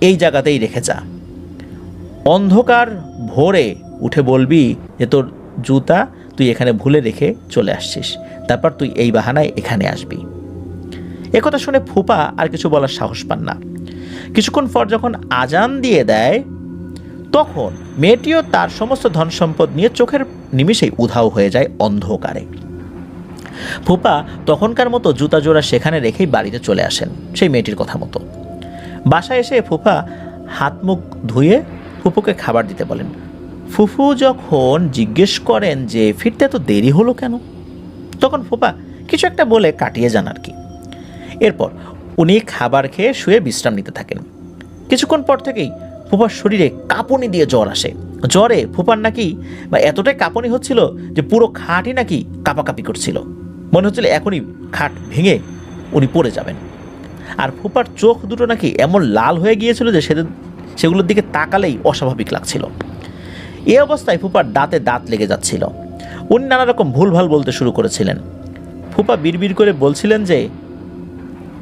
এই জায়গাতেই রেখে যা, অন্ধকার ভোরে উঠে বলবি যে তোর জুতা তুই এখানে ভুলে রেখে চলে আসছিস, তারপর তুই এই বাহানায় এখানে আসবি। একথা শুনে ফুপা আর কিছু বলার সাহস পান না। কিছুক্ষণ পর যখন আজান দিয়ে দেয়, তখন মেয়েটিও তার সমস্ত ধন সম্পদ নিয়ে চোখের নিমিষেই উধাও হয়ে যায় অন্ধকারে। ফুপা তখনকার মতো জুতা জোড়া সেখানে রেখেই বাড়িতে চলে আসেন সেই মেয়েটির কথা মতো। বাসায় এসে ফুপা হাত মুখ ধুয়ে ফুপুকে খাবার দিতে বলেন। ফুফু যখন জিজ্ঞেস করেন যে ফিরতে এত দেরি হলো কেন, তখন ফুপা কিছু একটা বলে কাটিয়ে যান আর কি। এরপর উনি খাবার খেয়ে শুয়ে বিশ্রাম নিতে থাকেন। কিছুক্ষণ পর থেকেই ফুপার শরীরে কাঁপুনি দিয়ে জ্বর আসে। জ্বরে ফুপার নাকি এতটাই কাঁপুনি হচ্ছিল যে পুরো খাটই নাকি কাঁপাকাঁপি করছিল, মনে হচ্ছিল এখনই খাট ভেঙে উনি পড়ে যাবেন। আর ফুপার চোখ দুটো নাকি এমন লাল হয়ে গিয়েছিল যে সেগুলোর দিকে তাকালেই অস্বাভাবিক লাগছিল। এই অবস্থায় ফুপার দাঁতে দাঁত লেগে যাচ্ছিল। উনি নানা রকম ভুলভাল বলতে শুরু করেছিলেন। ফুপা বিড়বিড় করে বলছিলেন যে,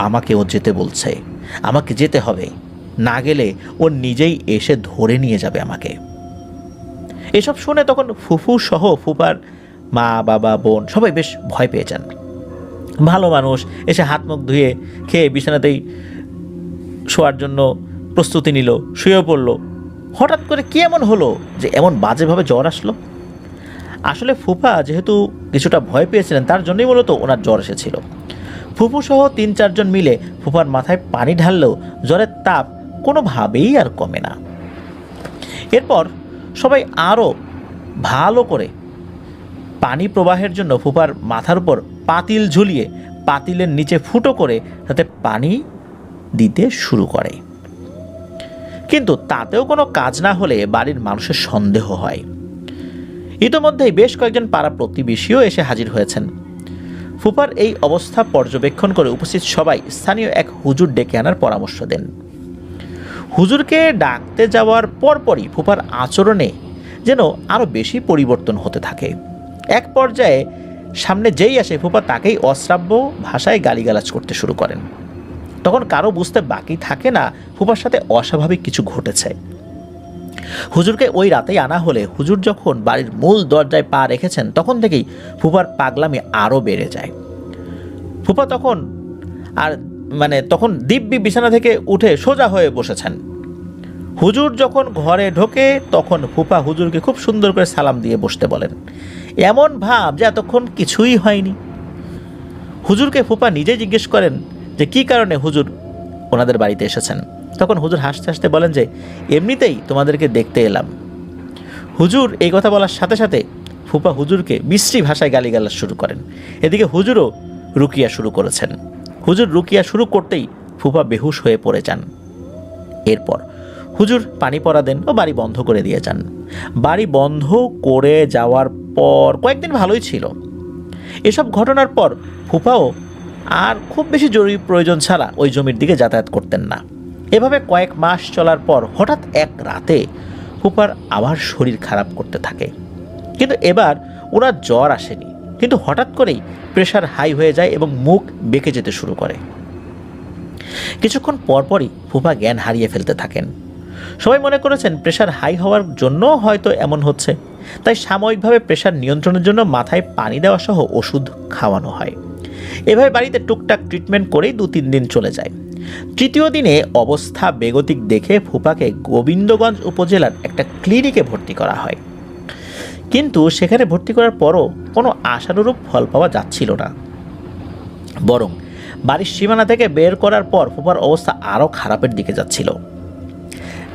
আমাকে ও যেতে বলছে, আমাকে যেতে হবে, না গেলে ও নিজেই এসে ধরে নিয়ে যাবে আমাকে। এসব শুনে তখন ফুফু সহ ফুপার মা, বাবা, বোন সবাই বেশ ভয় পেয়ে যান। ভালো মানুষ এসে হাত মুখ ধুয়ে খেয়ে বিছানাতেই শোয়ার জন্য প্রস্তুতি নিল, শুয়ে পড়ল। হঠাৎ করে কি এমন হলো যে এমন বাজেভাবে জ্বর আসলো? আসলে ফুপা যেহেতু কিছুটা ভয় পেয়েছিলেন, তার জন্যই মূলত ওনার জ্বর এসেছিল। ফুফু সহ 3-4 জন মিলে ফুপার মাথায় পানি ঢাললেও জ্বরের তাপ কোনোভাবেই আর কমে না। এরপর সবাই আরও ভালো করে পানি প্রবাহের জন্য ফুপার মাথার উপর পাতিল ঝুলিয়ে পাতিলের নিচে ফুটো করে তাতে পানি দিতে শুরু করে। কিন্তু তাতেও কোনো কাজ না হলে বাড়ির মানুষের সন্দেহ হয়। ইতোমধ্যেই বেশ কয়েকজন পাড়া প্রতিবেশীও এসে হাজির হয়েছেন। ফুপার এই অবস্থা পর্যবেক্ষণ করে উপস্থিত সবাই স্থানীয় এক হুজুর ডেকে আনার পরামর্শ দেন। হুজুরকে ডাকতে যাওয়ার পরপরই ফুপার আচরণে যেন আরও বেশি পরিবর্তন হতে থাকে। এক পর্যায়ে সামনে যেই আসে ফুপা তাকেই অশ্রাব্য ভাষায় গালিগালাজ করতে শুরু করেন। তখন কারো বুঝতে বাকি থাকে না ফুপার সাথে অস্বাভাবিক কিছু ঘটেছে। হুজুরকে ওই রাতেই আনা হলে হুজুর যখন বাড়ির মূল দরজায় পা রেখেছেন, তখন থেকেই ফুপার পাগলামি আরও বেড়ে যায়। ফুপা তখন দিব্যি বিছানা থেকে উঠে সোজা হয়ে বসেছেন। হুজুর যখন ঘরে ঢোকে তখন ফুপা হুজুরকে খুব সুন্দর করে সালাম দিয়ে বসতে বলেন, এমন ভাব যে এতক্ষণ কিছুই হয়নি। হুজুরকে ফুপা নিজেই জিজ্ঞেস করেন যে কী কারণে হুজুর ওনাদের বাড়িতে এসেছেন। তখন হুজুর হাসতে হাসতে বলেন যে, এমনিতেই তোমাদেরকে দেখতে এলাম। হুজুর এই কথা বলার সাথে সাথে ফুপা হুজুরকে বিশ্রী ভাষায় গালিগালাজ শুরু করেন। এদিকে হুজুরও রুকিয়া শুরু করেছেন। হুজুর রুকিয়া শুরু করতেই ফুপা বেহুশ হয়ে পড়ে যান। এরপর হুজুর পানি পড়া দেন ও বাড়ি বন্ধ করে দিয়ে যান। বাড়ি বন্ধ করে যাওয়ার পর কয়েকদিন ভালোই ছিল। এসব ঘটনার পর ফুপাও আর খুব বেশি জরুরি প্রয়োজন ছাড়া ওই জমির দিকে যাতায়াত করতেন না। এভাবে কয়েক মাস চলার পর হঠাৎ এক রাতে ফুপার আবার শরীর খারাপ করতে থাকে। কিন্তু এবার ওনার জ্বর আসেনি, কিন্তু হঠাৎ করেই প্রেশার হাই হয়ে যায় এবং মুখ বেঁকে যেতে শুরু করে। কিছুক্ষণ পরপরই ফুপা জ্ঞান হারিয়ে ফেলতে থাকেন। সবাই মনে করেছেন প্রেশার হাই হওয়ার জন্য হয়তো এমন হচ্ছে, তাই সাময়িকভাবে প্রেশার নিয়ন্ত্রণের জন্য মাথায় পানি দেওয়া সহ ওষুধ খাওয়ানো হয়। এভাবে বাড়িতে টুকটাক ট্রিটমেন্ট করেই 2-3 দিন চলে যায়। তৃতীয় দিনে অবস্থা বেগতিক দেখে ফুপাকে গোবিন্দগঞ্জ উপজেলার একটা ক্লিনিকে ভর্তি করা হয়। কিন্তু সেখানে ভর্তি করার পরও কোনো আশানুরূপ ফল পাওয়া যাচ্ছিল না। বরং বাড়ির সীমানা থেকে বের করার পর ফুপার অবস্থা আরও খারাপের দিকে যাচ্ছিল।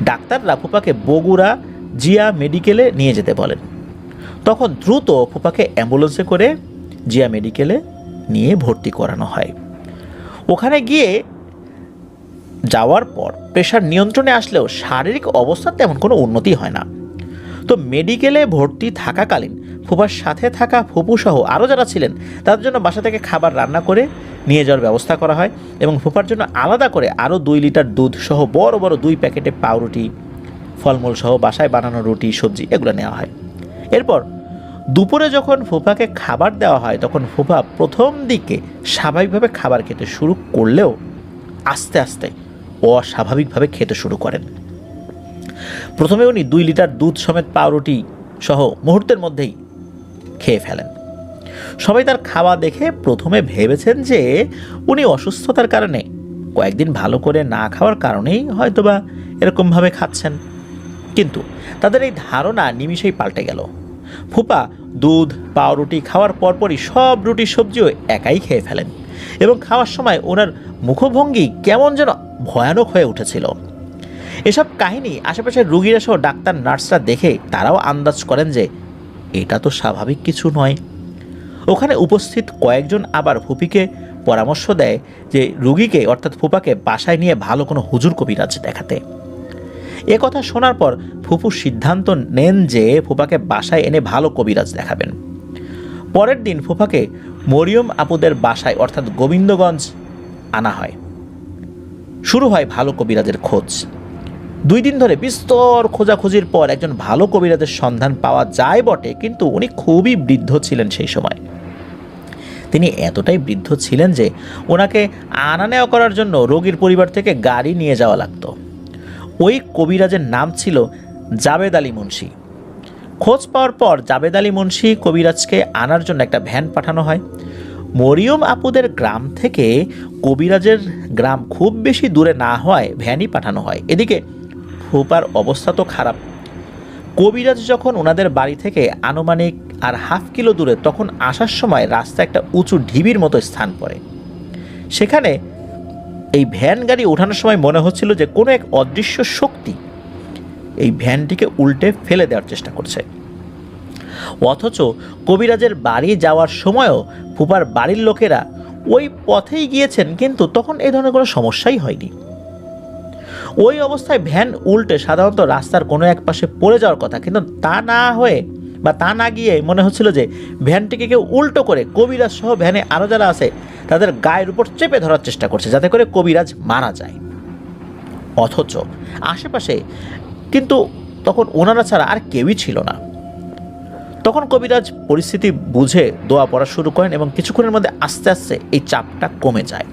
ডাক্তাররা ফুপাকে বগুড়া জিয়া মেডিকেলে নিয়ে যেতে বলেন। তখন দ্রুত ফুপাকে অ্যাম্বুলেন্সে করে জিয়া মেডিকেলে নিয়ে ভর্তি করানো হয়। ওখানে গিয়ে যাওয়ার পর প্রেশার নিয়ন্ত্রণে আসলেও শারীরিক অবস্থার তেমন কোনো উন্নতি হয় না। তো মেডিকেলে ভর্তি থাকাকালীন ফুপার সাথে থাকা ফুপুসহ আরও যারা ছিলেন তাদের জন্য বাসা থেকে খাবার রান্না করে নিয়ে যাওয়ার ব্যবস্থা করা হয় এবং ফুপার জন্য আলাদা করে আরও 2 লিটার দুধ সহ বড় বড় 2 প্যাকেটে পাউরুটি, ফলমূল সহ বাসায় বানানো রুটি, সবজি এগুলো নেওয়া হয়। এরপর দুপুরে যখন ফুপাকে খাবার দেওয়া হয় তখন ফুপা প্রথম দিকে স্বাভাবিকভাবে খাবার খেতে শুরু করলেও আস্তে আস্তে অস্বাভাবিকভাবে খেতে শুরু করেন। প্রথমে উনি 2 লিটার দুধ সমেত পাউরুটি সহ মুহূর্তের মধ্যেই খেয়ে ফেলেন। সবাই তার খাওয়া দেখে প্রথমে ভেবেছেন যে উনি অসুস্থতার কারণে কয়েকদিন ভালো করে না খাওয়ার কারণেই হয়তোবা এরকমভাবে খাচ্ছেন, কিন্তু তাদের এই ধারণা নিমিষেই পাল্টে গেল। ফুপা দুধ পাউরুটি খাওয়ার পরপরই সব রুটি সবজিও একাই খেয়ে ফেলেন এবং খাওয়ার সময় ওনার মুখভঙ্গি কেমন যেন ভয়ানক হয়ে উঠেছিল। এসব কাহিনী আশেপাশের রুগীরা সহ ডাক্তার নার্সরা দেখে তারাও আন্দাজ করেন যে এটা তো স্বাভাবিক কিছু নয়। ওখানে উপস্থিত কয়েকজন আবার ফুপিকে পরামর্শ দেয় যে রুগীকে অর্থাৎ ফুপাকে বাসায় নিয়ে ভালো কোনো হুজুর কবিরাজ দেখাতে। এ কথা শোনার পর ফুপু সিদ্ধান্ত নেন যে ফুপাকে বাসায় এনে ভালো কবিরাজ দেখাবেন। পরের দিন ফুপাকে মরিয়ম আপুদের বাসায় অর্থাৎ গোবিন্দগঞ্জ আনা হয়। শুরু হয় ভালো কবিরাজের খোঁজ। 2 দিন ধরে বিস্তর খোঁজাখুঁজির পর একজন ভালো কবিরাজের সন্ধান পাওয়া যায় বটে, কিন্তু উনি খুবই বৃদ্ধ ছিলেন সেই সময়। তিনি এতটাই বৃদ্ধ ছিলেন যে ওনাকে আনা নেওয়া করার জন্য রোগীর পরিবার থেকে গাড়ি নিয়ে যাওয়া লাগতো। ওই কবিরাজের নাম ছিল জাবেদ আলী মুন্সি। খোঁজ পাওয়ার পর জাবেদ আলী মুন্সি কবিরাজকে আনার জন্য একটা ভ্যান পাঠানো হয়। মরিয়ম আপুদের গ্রাম থেকে কবিরাজের গ্রাম খুব বেশি দূরে না হওয়ায় ভ্যানই পাঠানো হয়। এদিকে ফুপার অবস্থা তো খারাপ। কবিরাজ যখন ওনাদের বাড়ি থেকে আনুমানিক আর ½ কিলো দূরে, তখন আসার সময় রাস্তা একটা উঁচু ঢিবির মতো স্থান পড়ে। সেখানে এই ভ্যান গাড়ি ওঠানোর সময় মনে হচ্ছিল যে কোনো এক অদৃশ্য শক্তি এই ভ্যানটিকে উল্টে ফেলে দেওয়ার চেষ্টা করছে। অথচ কবিরাজের বাড়ি যাওয়ার সময়ও ফুপার বাড়ির লোকেরা ওই পথেই গিয়েছেন, কিন্তু তখন এই ধরনের কোনো সমস্যাই হয়নি। ওই অবস্থায় ভ্যান উল্টে সাধারণত রাস্তার কোনো এক পাশে পড়ে যাওয়ার কথা, কিন্তু তা না গিয়ে মনে হচ্ছিল যে ভ্যানটিকে কেউ উল্টো করে কবিরাজ সহ ভ্যানে আরও যারা আছে তাদের গায়ের উপর চেপে ধরার চেষ্টা করছে, যাতে করে কবিরাজ মারা যায়। অথচ আশেপাশে কিন্তু তখন ওনারা ছাড়া আর কেউই ছিল না। তখন কবিরাজ পরিস্থিতি বুঝে দোয়া পড়া শুরু করেন এবং কিছুক্ষণের মধ্যে আস্তে আস্তে এই চাপটা কমে যায়।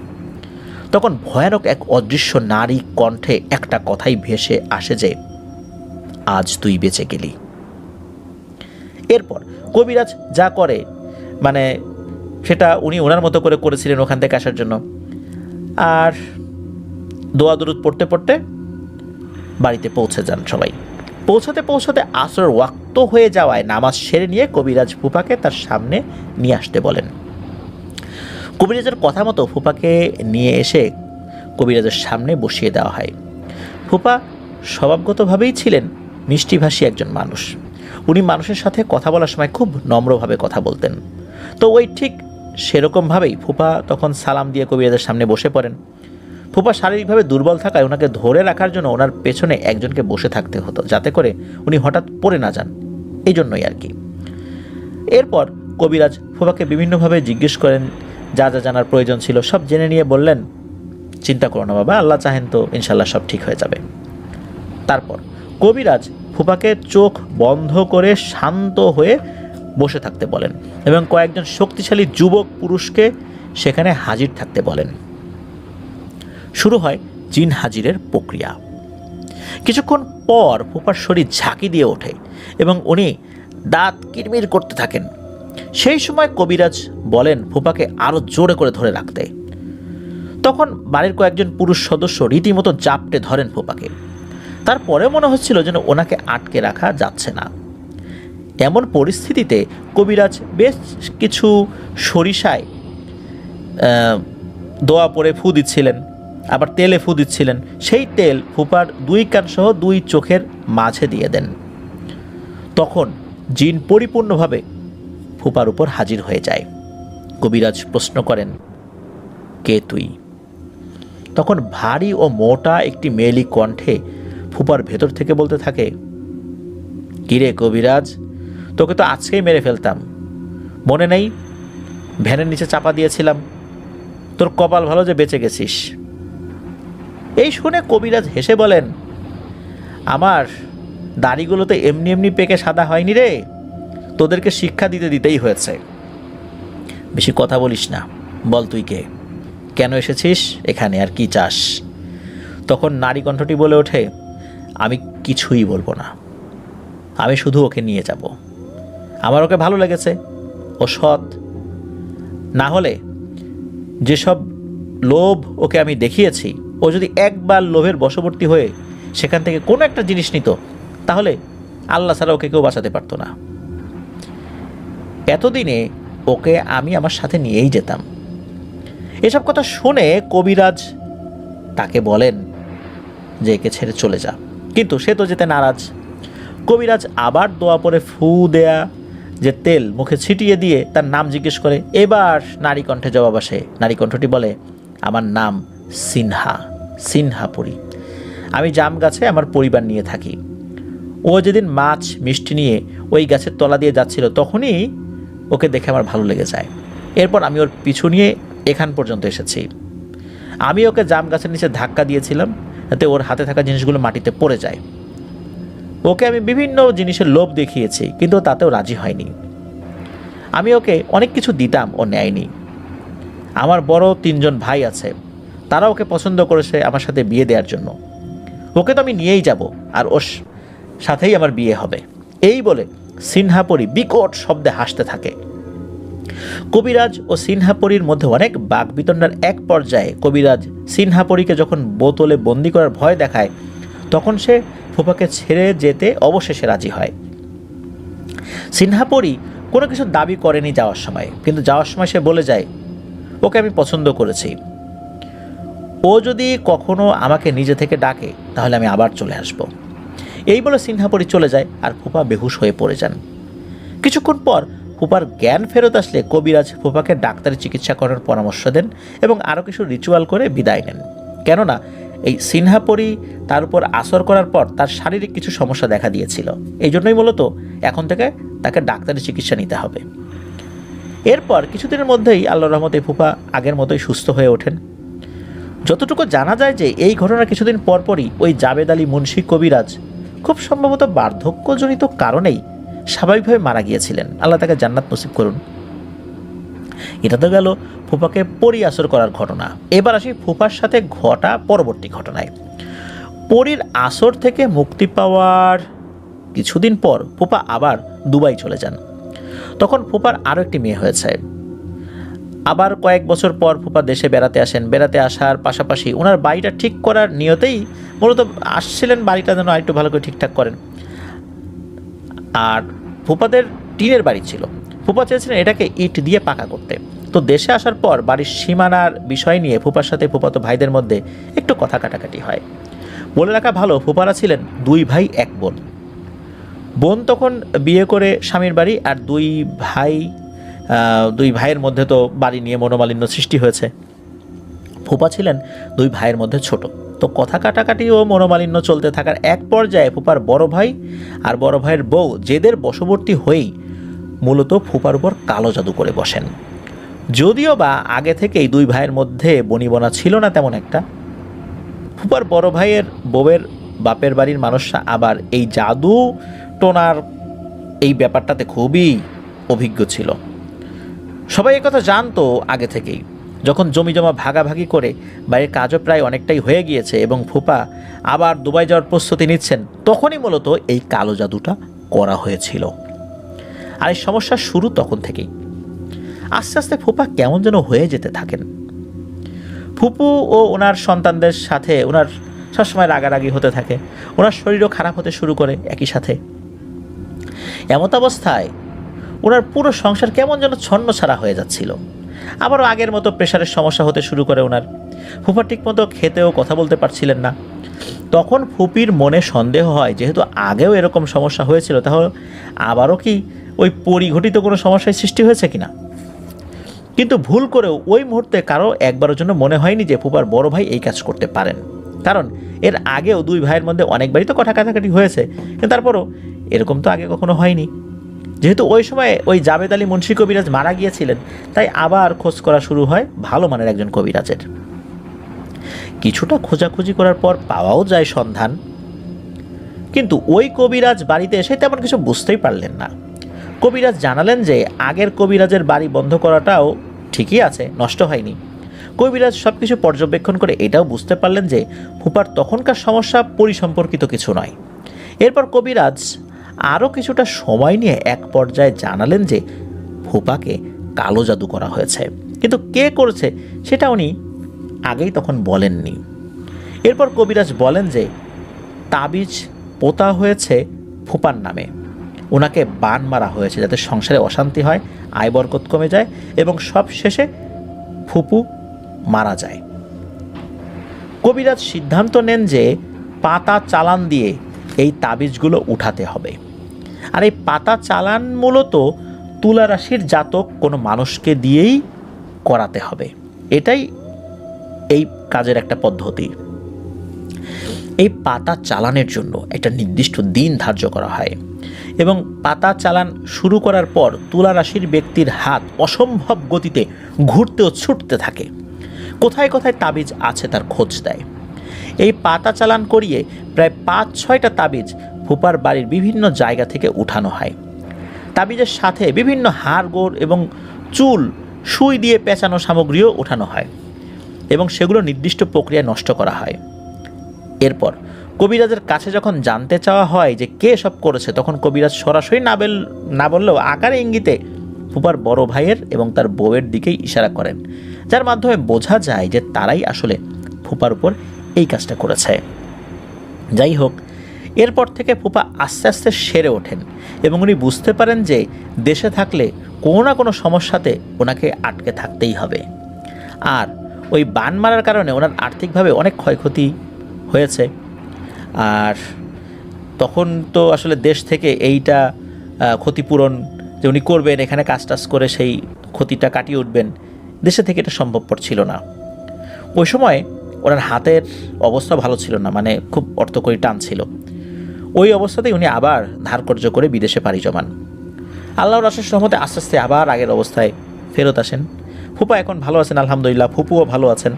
তখন ভয়ানক এক অদৃশ্য নারী কণ্ঠে একটা কথাই ভেসে আসে যে আজ তুই বেঁচে গেলি। এরপর কবিরাজ যা করে মানে সেটা উনি ওনার মতো করে করেছিলেন ওখান থেকে আসার জন্য। আর দোয়া দরুদ পড়তে পড়তে বাড়িতে পৌঁছে যান সবাই। পৌঁছাতে আসরের ওয়াক্ত হয়ে যাওয়ায় নামাজ সেরে নিয়ে কবিরাজ ফুপাকে তার সামনে নিয়ে আসতে বলেন। কবিরাজের কথা মতো ফুপাকে নিয়ে এসে কবিরাজের সামনে বসিয়ে দেওয়া হয়। ফুপা স্বভাবগতভাবেই ছিলেন মিষ্টিভাষী একজন মানুষ। উনি মানুষের সাথে কথা বলার সময় খুব নম্রভাবে কথা বলতেন। তো ওই ঠিক সেরকমভাবেই ফুপা তখন সালাম দিয়ে কবিরাজের সামনে বসে পড়েন। ফুপা শারীরিকভাবে দুর্বল থাকায় ওনাকে ধরে রাখার জন্য ওনার পেছনে একজনকে বসে থাকতে হতো, যাতে করে উনি হঠাৎ পড়ে না যান, এই জন্যই আর কি। এরপর কবিরাজ ফুপাকে বিভিন্নভাবে জিজ্ঞেস করেন, যা যা জানার প্রয়োজন ছিল সব জেনে নিয়ে বললেন, চিন্তা করো না বাবা, আল্লাহ চাহেন তো ইনশাল্লাহ সব ঠিক হয়ে যাবে। তারপর কবিরাজ ফুপাকে চোখ বন্ধ করে শান্ত হয়ে বসে থাকতে বলেন এবং কয়েকজন শক্তিশালী যুবক পুরুষকে সেখানে হাজির থাকতে বলেন। শুরু হয় জিন হাজিরের প্রক্রিয়া। কিছুক্ষণ পর ফুপার শরীর ঝাঁকি দিয়ে ওঠে এবং উনি দাঁত কিরমির করতে থাকেন। সেই সময় কবিরাজ বলেন ফুপাকে আরও জোরে করে ধরে রাখতে। তখন বাড়ির কয়েকজন পুরুষ সদস্য রীতিমতো জাপটে ধরেন ফুপাকে। তারপরে মনে হচ্ছিল যেন ওনাকে আটকে রাখা যাচ্ছে না। এমন পরিস্থিতিতে কবিরাজ বেশ কিছু সরিষায় দোয়া পরে ফু দিচ্ছিলেন, আবার তেলে ফু দিচ্ছিলেন। সেই তেল ফুপার 2 কান সহ 2 চোখের মাঝে দিয়ে দেন। তখন জিন পরিপূর্ণভাবে ফুপার উপর হাজির হয়ে যায়। কবিরাজ প্রশ্ন করেন, কে তুই? তখন ভারী ও মোটা একটি মেয়েলি কণ্ঠে ফুপার ভেতর থেকে বলতে থাকে, কিরে কবিরাজ, তোকে তো আজকেই মেরে ফেলতাম, মনে নেই? ভ্যানের নিচে চাপা দিয়েছিলাম, তোর কপাল ভালো যে বেঁচে গেছিস। এই শুনে কবিরাজ হেসে বলেন, আমার দাড়িগুলো তো এমনি এমনি পেকে সাদা হয়নি রে, তোদেরকে শিক্ষা দিতে দিতেই হয়েছে। বেশি কথা বলিস না, বল তুই কে, কেন এসেছিস এখানে, আর কি চাস? তখন নারী কণ্ঠটি বলে ওঠে, আমি কিছুই বলবো না, আমি শুধু ওকে নিয়ে যাব। আমার ওকে ভালো লেগেছে, ও সৎ। না হলে যেসব লোভ ওকে আমি দেখিয়েছি, ও যদি একবার লোভের বশবর্তী হয়ে সেখান থেকে কোনো একটা জিনিস নিত, তাহলে আল্লাহ ছাড়া ওকে কেউ বাঁচাতে পারতো না। এতদিনে ওকে আমি আমার সাথে নিয়েই যেতাম। এসব কথা শুনে কবিরাজ তাকে বলেন যে একে ছেড়ে চলে যা, কিন্তু সে তো যেতে নারাজ। কবিরাজ আবার দোয়া পরে ফু দেয়া যে তেল মুখে ছিটিয়ে দিয়ে তার নাম জিজ্ঞেস করে। এবার নারী কণ্ঠে জবাব আসে। নারী কণ্ঠটি বলে, আমার নাম সিনহা, সিনহাপুরী। আমি জাম গাছে আমার পরিবার নিয়ে থাকি। ও যেদিন মাছ মিষ্টি নিয়ে ওই গাছের তলা দিয়ে যাচ্ছিল, তখনই ওকে দেখে আমার ভালো লেগে যায়। এরপর আমি ওর পিছু নিয়ে এখান পর্যন্ত এসেছি। আমি ওকে জাম গাছের নিচে ধাক্কা দিয়েছিলাম, যাতে ওর হাতে থাকা জিনিসগুলো মাটিতে পড়ে যায়। ওকে আমি বিভিন্ন জিনিসের লোভ দেখিয়েছি, কিন্তু তাতেও রাজি হয়নি। আমি ওকে অনেক কিছু দিতাম, ও নেয়নি। আমার বড় 3 জন ভাই আছে, তারা ওকে পছন্দ করেছে আমার সাথে বিয়ে দেওয়ার জন্য। ওকে তো আমি নিয়েই যাব, আর ওর সাথেই আমার বিয়ে হবে। এই বলে সিনহাপুরী বিকট শব্দে হাসতে থাকে। কবিরাজ ও সিনহাপুরীর মধ্যে অনেক বাকবিতণ্ডার এক পর্যায়ে কবিরাজ সিনহাপুরীকে যখন বোতলে বন্দি করার ভয় দেখায়, তখন সে ফুপাকে ছেড়ে যেতে অবশেষে রাজি হয়। সিনহাপুরী কোনো কিছু দাবি করেনি যাওয়ার সময়, কিন্তু যাওয়ার সময় সে বলে যায়, ওকে আমি পছন্দ করেছি। ও যদি কখনো আমাকে নিজে থেকে ডাকে, তাহলে আমি আবার চলে আসব। এই বলে সিনহাপুরী চলে যায়, আর ফুপা বেহুশ হয়ে পড়ে যান। কিছুক্ষণ পর ফুপার জ্ঞান ফেরত আসলে কবিরাজ ফুপাকে ডাক্তারি চিকিৎসা করার পরামর্শ দেন এবং আরও কিছু রিচুয়াল করে বিদায় নেন। কেননা এই সিনহাপুরী তার উপর আসর করার পর তার শারীরিক কিছু সমস্যা দেখা দিয়েছিল। এই জন্যই মূলত এখন থেকে তাকে ডাক্তারি চিকিৎসা নিতে হবে। এরপর কিছুদিনের মধ্যেই আল্লাহর রহমতে ফুপা আগের মতোই সুস্থ হয়ে ওঠেন। যতটুকু জানা যায় যে এই ঘটনার কিছুদিন পরপরই ওই জাবেদ আলী মুন্সি কবিরাজ খুব সম্ভবত বার্ধক্যজনিত কারণেই স্বাভাবিকভাবে মারা গিয়েছিলেন। আল্লাহ তাকে জান্নাত নসিব করুন। এটা তো গেল ফুপাকে পরী আসর করার ঘটনা। এবার আসি ফুপার সাথে ঘটা পরবর্তী ঘটনায়। পরীর আসর থেকে মুক্তি পাওয়ার কিছুদিন পর ফুপা আবার দুবাই চলে যান। তখন ফুপার আরও একটি মেয়ে হয়েছে। আবার কয়েক বছর পর ফুপা দেশে বেড়াতে আসেন। বেড়াতে আসার পাশাপাশি ওনার বাড়িটা ঠিক করার নিয়তেই মূলত আসছিলেন, বাড়িটা যেন আরেকটু ভালো করে ঠিকঠাক করেন। আর ফুপাদের টিনের বাড়ি ছিল, ফুপা চেয়েছিলেন এটাকে ইট দিয়ে পাকা করতে। তো দেশে আসার পর বাড়ির সীমানার বিষয় নিয়ে ফুপার সাথে ফুপাতো ভাইদের মধ্যে একটু কথা কাটাকাটি হয়। বলে রাখা ভালো, ফুপারা ছিলেন 2 ভাই 1 বোন। বোন তখন বিয়ে করে স্বামীর বাড়ি, আর 2 ভাইয়ের মধ্যে তো বাড়ি নিয়ে মনোমালিন্য সৃষ্টি হয়েছে। ফুপা ছিলেন 2 ভাইয়ের মধ্যে ছোট। তো কথা কাটাকাটি ও মনোমালিন্য চলতে থাকার এক পর্যায়ে ফুপার বড় ভাই আর বড় ভাইয়ের বউ জেদের বশবর্তী হয়েই মূলত ফুপার উপর কালো জাদু করে বসেন। যদিও বা আগে থেকেই 2 ভাইয়ের মধ্যে বনিবনা ছিল না তেমন একটা। ফুপার বড় ভাইয়ের বউয়ের বাপের বাড়ির মানুষরা আবার এই জাদু টোনার এই ব্যাপারটাতে খুবই অভিজ্ঞ ছিল। সবাই একথা জানতো আগে থেকেই। যখন জমি জমা ভাগাভাগি করে বাড়ির কাজও প্রায় অনেকটাই হয়ে গিয়েছে এবং ফুপা আবার দুবাই যাওয়ার প্রস্তুতি নিচ্ছেন, তখনই মূলত এই কালো জাদুটা করা হয়েছিল। আর এই সমস্যার শুরু তখন থেকেই। আস্তে আস্তে ফুপা কেমন যেন হয়ে যেতে থাকেন। ফুপু ও ওনার সন্তানদের সাথে ওনার সবসময় রাগারাগি হতে থাকে। ওনার শরীরও খারাপ হতে শুরু করে একই সাথে। এমত অবস্থায় ওনার পুরো সংসার কেমন যেন ছন্নছাড়া হয়ে যাচ্ছিল। আবারও আগের মতো প্রেশারের সমস্যা হতে শুরু করে ওনার। ফুপা ঠিকমতো খেতেও কথা বলতে পারছিলেন না। তখন ফুপির মনে সন্দেহ হয়, যেহেতু আগেও এরকম সমস্যা হয়েছিল, তাহলে আবারও কি ওই পরিঘটিত কোনো সমস্যার সৃষ্টি হয়েছে কিনা। কিন্তু ভুল করেও ওই মুহূর্তে কারো একবারের জন্য মনে হয়নি যে ফুপার বড় ভাই এই কাজ করতে পারেন, কারণ এর আগেও দুই ভাইয়ের মধ্যে অনেকবারই তো কথা কাটাকাটি হয়েছে, কিন্তু তারপরও এরকম তো আগে কখনো হয়নি। যেহেতু ওই সময়ে ওই জাবেদ আলী মুন্সি কবিরাজ মারা গিয়েছিলেন, তাই আবার খোঁজ করা শুরু হয় ভালো মানের একজন কবিরাজের। কিছুটা খোঁজাখুঁজি করার পর পাওয়াও যায় সন্ধান, কিন্তু ওই কবিরাজ বাড়িতে এসে তেমন কিছু বুঝতেই পারলেন না। কবিরাজ জানালেন যে আগের কবিরাজের বাড়ি বন্ধ করাটাও ঠিকই আছে, নষ্ট হয়নি। কবিরাজ সব কিছু পর্যবেক্ষণ করে এটাও বুঝতে পারলেন যে ফুপার তখনকার সমস্যা পরিসম্পর্কিত কিছু নয়। এরপর কবিরাজ আরও কিছুটা সময় নিয়ে এক পর্যায়ে জানালেন যে ফুপাকে কালো জাদু করা হয়েছে, কিন্তু কে করেছে সেটা উনি আগেই তখন বলেননি। এরপর কবিরাজ বলেন যে তাবিজ পোতা হয়েছে ফুপার নামে, ওনাকে বান মারা হয়েছে যাতে সংসারে অশান্তি হয়, আয় বরকত কমে যায় এবং সব শেষে ফুপু মারা যায়। কবিরাজ সিদ্ধান্ত নেন যে পাতা চালান দিয়ে এই তাবিজগুলো উঠাতে হবে। আর এই পাতা চালান মূলত তুলা রাশির জাতক কোনো মানুষকে দিয়েই করাতে হবে, এটাই এই কাজের একটা পদ্ধতি। এই পাতা চালানের জন্য একটা নির্দিষ্ট দিন ধার্য করা হয় এবং পাতা চালান শুরু করার পর তুলা রাশির ব্যক্তির হাত অসম্ভব গতিতে ঘুরতে ও ছুটতে থাকে, কোথায় কোথায় তাবিজ আছে তার খোঁজ দেয়। এই পাতা চালান করিয়ে প্রায় 5-6টা তাবিজ ফুপার বাড়ির বিভিন্ন জায়গা থেকে উঠানো হয়। তাবিজের সাথে বিভিন্ন হাড়গোড় এবং চুল সুই দিয়ে পেঁচানো সামগ্রীও উঠানো হয় এবং সেগুলো নির্দিষ্ট প্রক্রিয়ায় নষ্ট করা হয়। এরপর কবিরাজের কাছে যখন জানতে চাওয়া হয় যে কে সব করেছে, তখন কবিরাজ সরাসরি না বললেও আকারে ইঙ্গিতে ফুপার বড় ভাইয়ের এবং তার বউয়ের দিকেই ইশারা করেন, যার মাধ্যমে বোঝা যায় যে তারাই আসলে ফুপার উপর এই কাজটা করেছে। যাই হোক, এরপর থেকে ফুপা আস্তে আস্তে সেরে ওঠেন এবং উনি বুঝতে পারেন যে দেশে থাকলে কোনো না কোনো সমস্যাতে ওনাকে আটকে থাকতেই হবে। আর ওই বান মারার কারণে ওনার আর্থিকভাবে অনেক ক্ষয়ক্ষতি হয়েছে। আর তখন তো আসলে দেশ থেকে এইটা ক্ষতিপূরণ যে উনি করবেন, এখানে কাজ টাজ করে সেই ক্ষতিটা কাটিয়ে উঠবেন, দেশে থেকে এটা সম্ভবপর ছিল না। ওই সময় ওনার হাতের অবস্থা ভালো ছিল না, মানে খুব অর্থকরী টান ছিল। ওই অবস্থাতেই উনি আবার ধারকর্য করে বিদেশে পাড়ি জমান। আল্লাহর আশীষ রহমতে আস্তে আস্তে আবার আগের অবস্থায় ফেরত আসেন। ফুপা এখন ভালো আছেন আলহামদুলিল্লাহ, ফুপুও ভালো আছেন,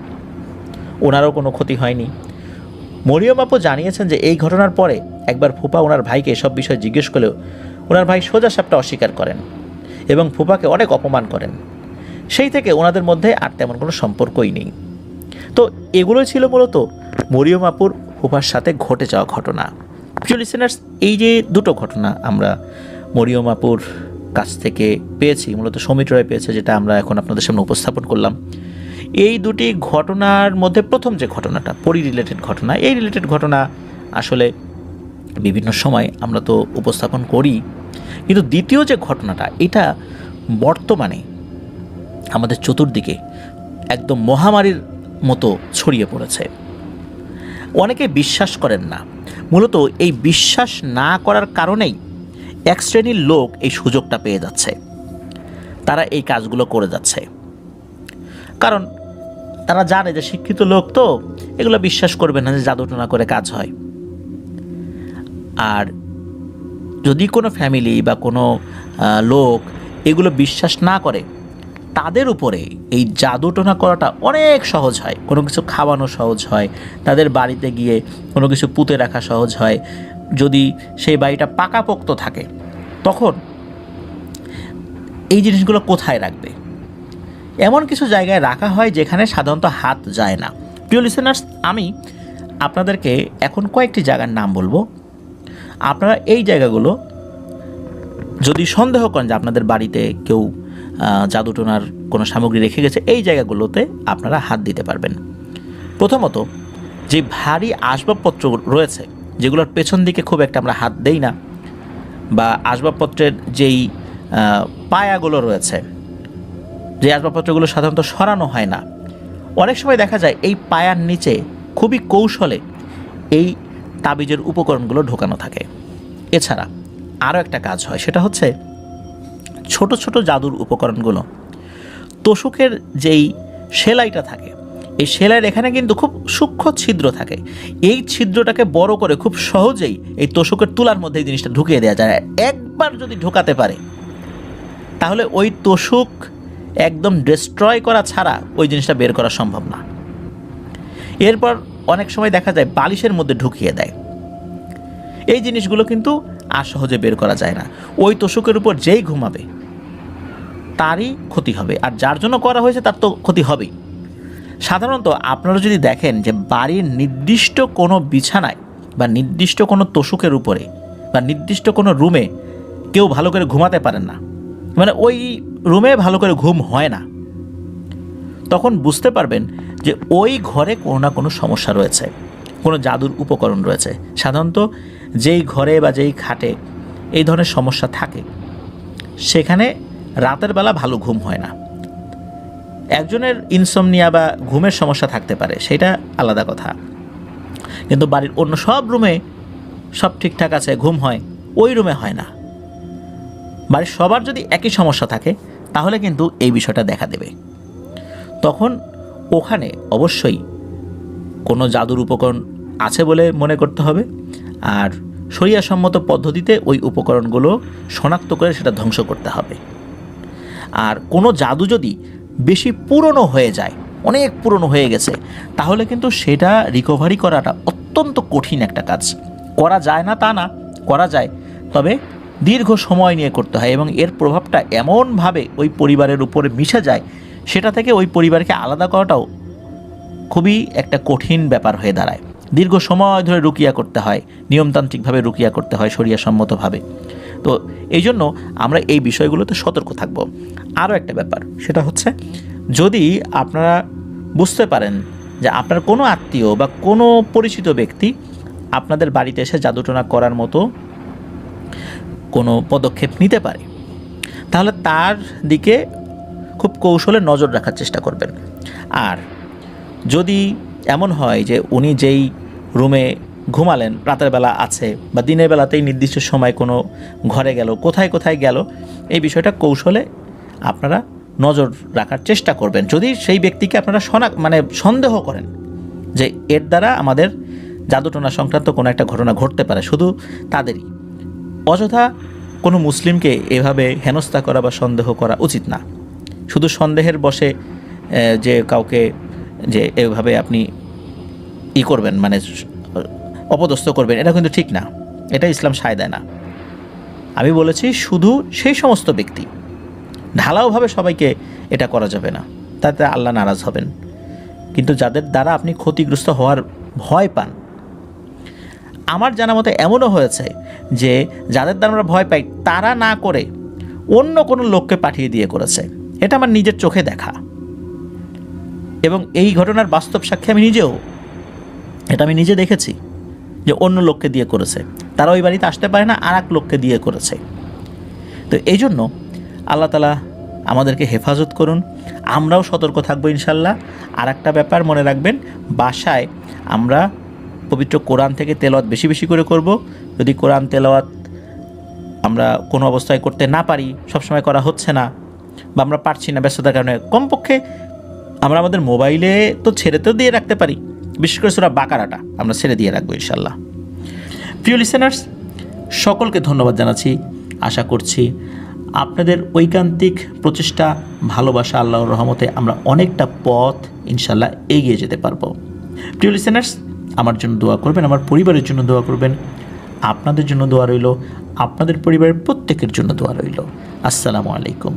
ওনারও কোনো ক্ষতি হয়নি। মরিয়ম আপু জানিয়েছেন যে এই ঘটনার পরে একবার ফুপা ওনার ভাইকে এসব বিষয় জিজ্ঞেস করলেও ওনার ভাই সোজা সাপটা অস্বীকার করেন এবং ফুপাকে অনেক অপমান করেন। সেই থেকে ওনাদের মধ্যে আর তেমন কোনো সম্পর্কই নেই। তো এগুলোই ছিল মূলত মরিয়ম আপুর ফুপার সাথে ঘটে যাওয়া ঘটনা। প্রিয় লিসেনার্স, এই যে দুটো ঘটনা আমরা মরিয়ম আপুর কাছ থেকে পেয়েছি, মূলত সৌমিত রায় পেয়েছে, যেটা আমরা এখন আপনাদের সামনে উপস্থাপন করলাম। এই দুটি ঘটনার মধ্যে প্রথম যে ঘটনাটা পরি রিলেটেড ঘটনা, এই রিলেটেড ঘটনা আসলে বিভিন্ন সময় আমরা তো উপস্থাপন করি, কিন্তু দ্বিতীয় যে ঘটনাটা, এটা বর্তমানে আমাদের চতুর্দিকে একদম মহামারীর মতো ছড়িয়ে পড়েছে। অনেকে বিশ্বাস করেন না, মূলত এই বিশ্বাস না করার কারণেই এক শ্রেণীর লোক এই সুযোগটা পেয়ে যাচ্ছে, তারা এই কাজগুলো করে যাচ্ছে। কারণ তারা জানে যে শিক্ষিত লোক তো এগুলো বিশ্বাস করবে না যে জাদুটোনা করে কাজ হয়। আর যদি কোনো ফ্যামিলি বা কোনো লোক এগুলো বিশ্বাস না করে, তাদের উপরে এই জাদুটোনা করাটা অনেক সহজ হয়। কোনো কিছু খাওয়ানো সহজ হয়, তাদের বাড়িতে গিয়ে কোনো কিছু পুঁতে রাখা সহজ হয়। যদি সেই বাড়িটা পাকাপোক্ত থাকে, তখন এই জিনিসগুলো কোথায় রাখবে, এমন কিছু জায়গায় রাখা হয় যেখানে সাধারণত হাত যায় না। প্রিয় লিসেনার্স, আমি আপনাদেরকে এখন কয়েকটি জায়গার নাম বলবো। আপনারা এই জায়গাগুলো যদি সন্দেহ করেন যে আপনাদের বাড়িতে কেউ জাদুটোনার কোনো সামগ্রী রেখে গেছে, এই জায়গাগুলোতে আপনারা হাত দিতে পারবেন। প্রথমত, যে ভারী আসবাবপত্র রয়েছে যেগুলোর পেছন দিকে খুব একটা আমরা হাত দেই না, বা আসবাবপত্রের যেই পায়াগুলো রয়েছে, যে আসবাবপত্রগুলো সাধারণত সরানো হয় না, অনেক সময় দেখা যায় এই পায়ার নিচে খুবই কৌশলে এই তাবিজের উপকরণগুলো ঢোকানো থাকে। এছাড়া আরও একটা কাজ হয়, সেটা হচ্ছে ছোট ছোট জাদুর উপকরণগুলো তোষকের যেই সেলাইটা থাকে, এই সেলাইয়ের এখানে কিন্তু খুব সূক্ষ্ম ছিদ্র থাকে। এই ছিদ্রটাকে বড় করে খুব সহজেই এই তোষকের তুলার মধ্যে এই জিনিসটা ঢুকিয়ে দেওয়া যায়। একবার যদি ঢোকাতে পারে তাহলে ওই তোষক একদম ডিস্ট্রয় করা ছাড়া ওই জিনিসটা বের করা সম্ভব না। এরপর অনেক সময় দেখা যায় বালিশের মধ্যে ঢুকিয়ে দেয়। এই জিনিসগুলো কিন্তু আর সহজে বের করা যায় না। ওই তোষকের উপর যেই ঘুমাবে তারই ক্ষতি হবে, আর যার জন্য করা হয়েছে তার তো ক্ষতি হবেই। সাধারণত আপনারা যদি দেখেন যে বাড়ির নির্দিষ্ট কোনো বিছানায় বা নির্দিষ্ট কোনো তোষকের উপরে বা নির্দিষ্ট কোনো রুমে কেউ ভালো করে ঘুমাতে পারেন না, মানে ওই রুমে ভালো করে ঘুম হয় না, তখন বুঝতে পারবেন যে ওই ঘরে কোনো না কোনো সমস্যা রয়েছে, কোনো জাদুর উপকরণ রয়েছে। সাধারণত যেই ঘরে বা যেই খাটে এই ধরনের সমস্যা থাকে সেখানে রাতের বেলা ভালো ঘুম হয় না। একজনের ইনসমনিয়া বা ঘুমের সমস্যা থাকতে পারে, সেটা আলাদা কথা, কিন্তু বাড়ির অন্য সব রুমে সব ঠিকঠাক আছে, ঘুম হয়, ওই রুমে হয় না। বাড়ির সবার যদি একই সমস্যা থাকে তাহলে কিন্তু এই বিষয়টা দেখা দেবে। তখন ওখানে অবশ্যই কোনো জাদুর উপকরণ আছে বলে মনে করতে হবে, আর শরিয়াসম্মত পদ্ধতিতে ওই উপকরণগুলো শনাক্ত করে সেটা ধ্বংস করতে হবে। আর কোনো জাদু যদি বেশি পুরনো হয়ে যায়, অনেক পুরনো হয়ে গেছে, তাহলে কিন্তু সেটা রিকভারি করাটা অত্যন্ত কঠিন একটা কাজ। করা যায় না তা না, করা যায়, তবে দীর্ঘ সময় নিয়ে করতে হয় এবং এর প্রভাবটা এমনভাবে ওই পরিবারের উপরে মিশে যায়, সেটা থেকে ওই পরিবারকে আলাদা করাটাও খুবই একটা কঠিন ব্যাপার হয়ে দাঁড়ায়। দীর্ঘ সময় ধরে রুকিয়া করতে হয়, নিয়মতান্ত্রিকভাবে রুকিয়া করতে হয়, শরিয়াসম্মতভাবে। তো এই জন্য আমরা এই বিষয়গুলোতে সতর্ক থাকব। আরও একটা ব্যাপার, সেটা হচ্ছে যদি আপনারা বুঝতে পারেন যে আপনার কোনো আত্মীয় বা কোনো পরিচিত ব্যক্তি আপনাদের বাড়িতে এসে জাদুটোনা করার মতো কোনো পদক্ষেপ নিতে পারে, তাহলে তার দিকে খুব কৌশলে নজর রাখার চেষ্টা করবেন। আর যদি এমন হয় যে উনি যেই রুমে ঘুমালেন রাতের বেলা আছে বা দিনের বেলাতেই নির্দিষ্ট সময় কোনো ঘরে গেল, কোথায় কোথায় গেল, এই বিষয়টা কৌশলে আপনারা নজর রাখার চেষ্টা করবেন। যদি সেই ব্যক্তিকে আপনারা সন্দেহ করেন যে এর দ্বারা আমাদের জাদুটোনা সংক্রান্ত কোনো একটা ঘটনা ঘটতে পারে, শুধু তাদেরই। অযথা কোনো মুসলিমকে এভাবে হেনস্থা করা বা সন্দেহ করা উচিত না। শুধু সন্দেহের বশে যে কাউকে যে এভাবে আপনি করবেন, মানে অপদস্থ করবেন, এটা কিন্তু ঠিক না, এটা ইসলাম সায় দেয় না। আমি বলেছি শুধু সেই সমস্ত ব্যক্তি, ঢালাওভাবে সবাইকে এটা করা যাবে না, তাতে আল্লাহ নারাজ হবেন। কিন্তু যাদের দ্বারা আপনি ক্ষতিগ্রস্ত হওয়ার ভয় পান, আমার জানা মতে এমনও হয়েছে যে যাদের দ্বারা আমরা ভয় পাই তারা না করে অন্য কোনো লোককে পাঠিয়ে দিয়ে করেছে। এটা আমার নিজের চোখে দেখা, এবং এই ঘটনার বাস্তব সাক্ষী আমি নিজেও, এটা আমি নিজে দেখেছি যে অন্য লোককে দিয়ে করেছে, তারা ওই বাড়িতে আসতে পারে না, আর এক লোককে দিয়ে করেছে। তো এই জন্য আল্লাহ তাআলা আমাদেরকে হেফাজত করুন, আমরাও সতর্ক থাকবো ইনশাল্লাহ। আর একটা ব্যাপার মনে রাখবেন, বাসায় আমরা পবিত্র কোরআন থেকে তেলাওয়াত বেশি বেশি করে করব। যদি কোরআন তেলাওয়াত আমরা কোনো অবস্থায় করতে না পারি, সবসময় করা হচ্ছে না বা আমরা পারছি না ব্যস্ততার কারণে, কমপক্ষে আমরা আমাদের মোবাইলে তো ছেড়ে তো দিয়ে রাখতে পারি, বিশেষ করে সূরা বাকারাটা আমরা ছেড়ে দিয়ে রাখবো ইনশাল্লাহ। প্রিয় লিসেনার্স, সকলকে ধন্যবাদ জানাচ্ছি। আশা করছি আপনাদের ঐকান্তিক প্রচেষ্টা, ভালোবাসা, আল্লাহর রহমতে আমরা অনেকটা পথ ইনশাল্লাহ এগিয়ে যেতে পারবো। প্রিয় লিসেনার্স, আমার জন্য দোয়া করবেন, আমার পরিবারের জন্য দোয়া করবেন, আপনাদের জন্য দোয়া রইল, আপনাদের পরিবারের প্রত্যেকের জন্য দোয়া রইল। আসসালামু আলাইকুম।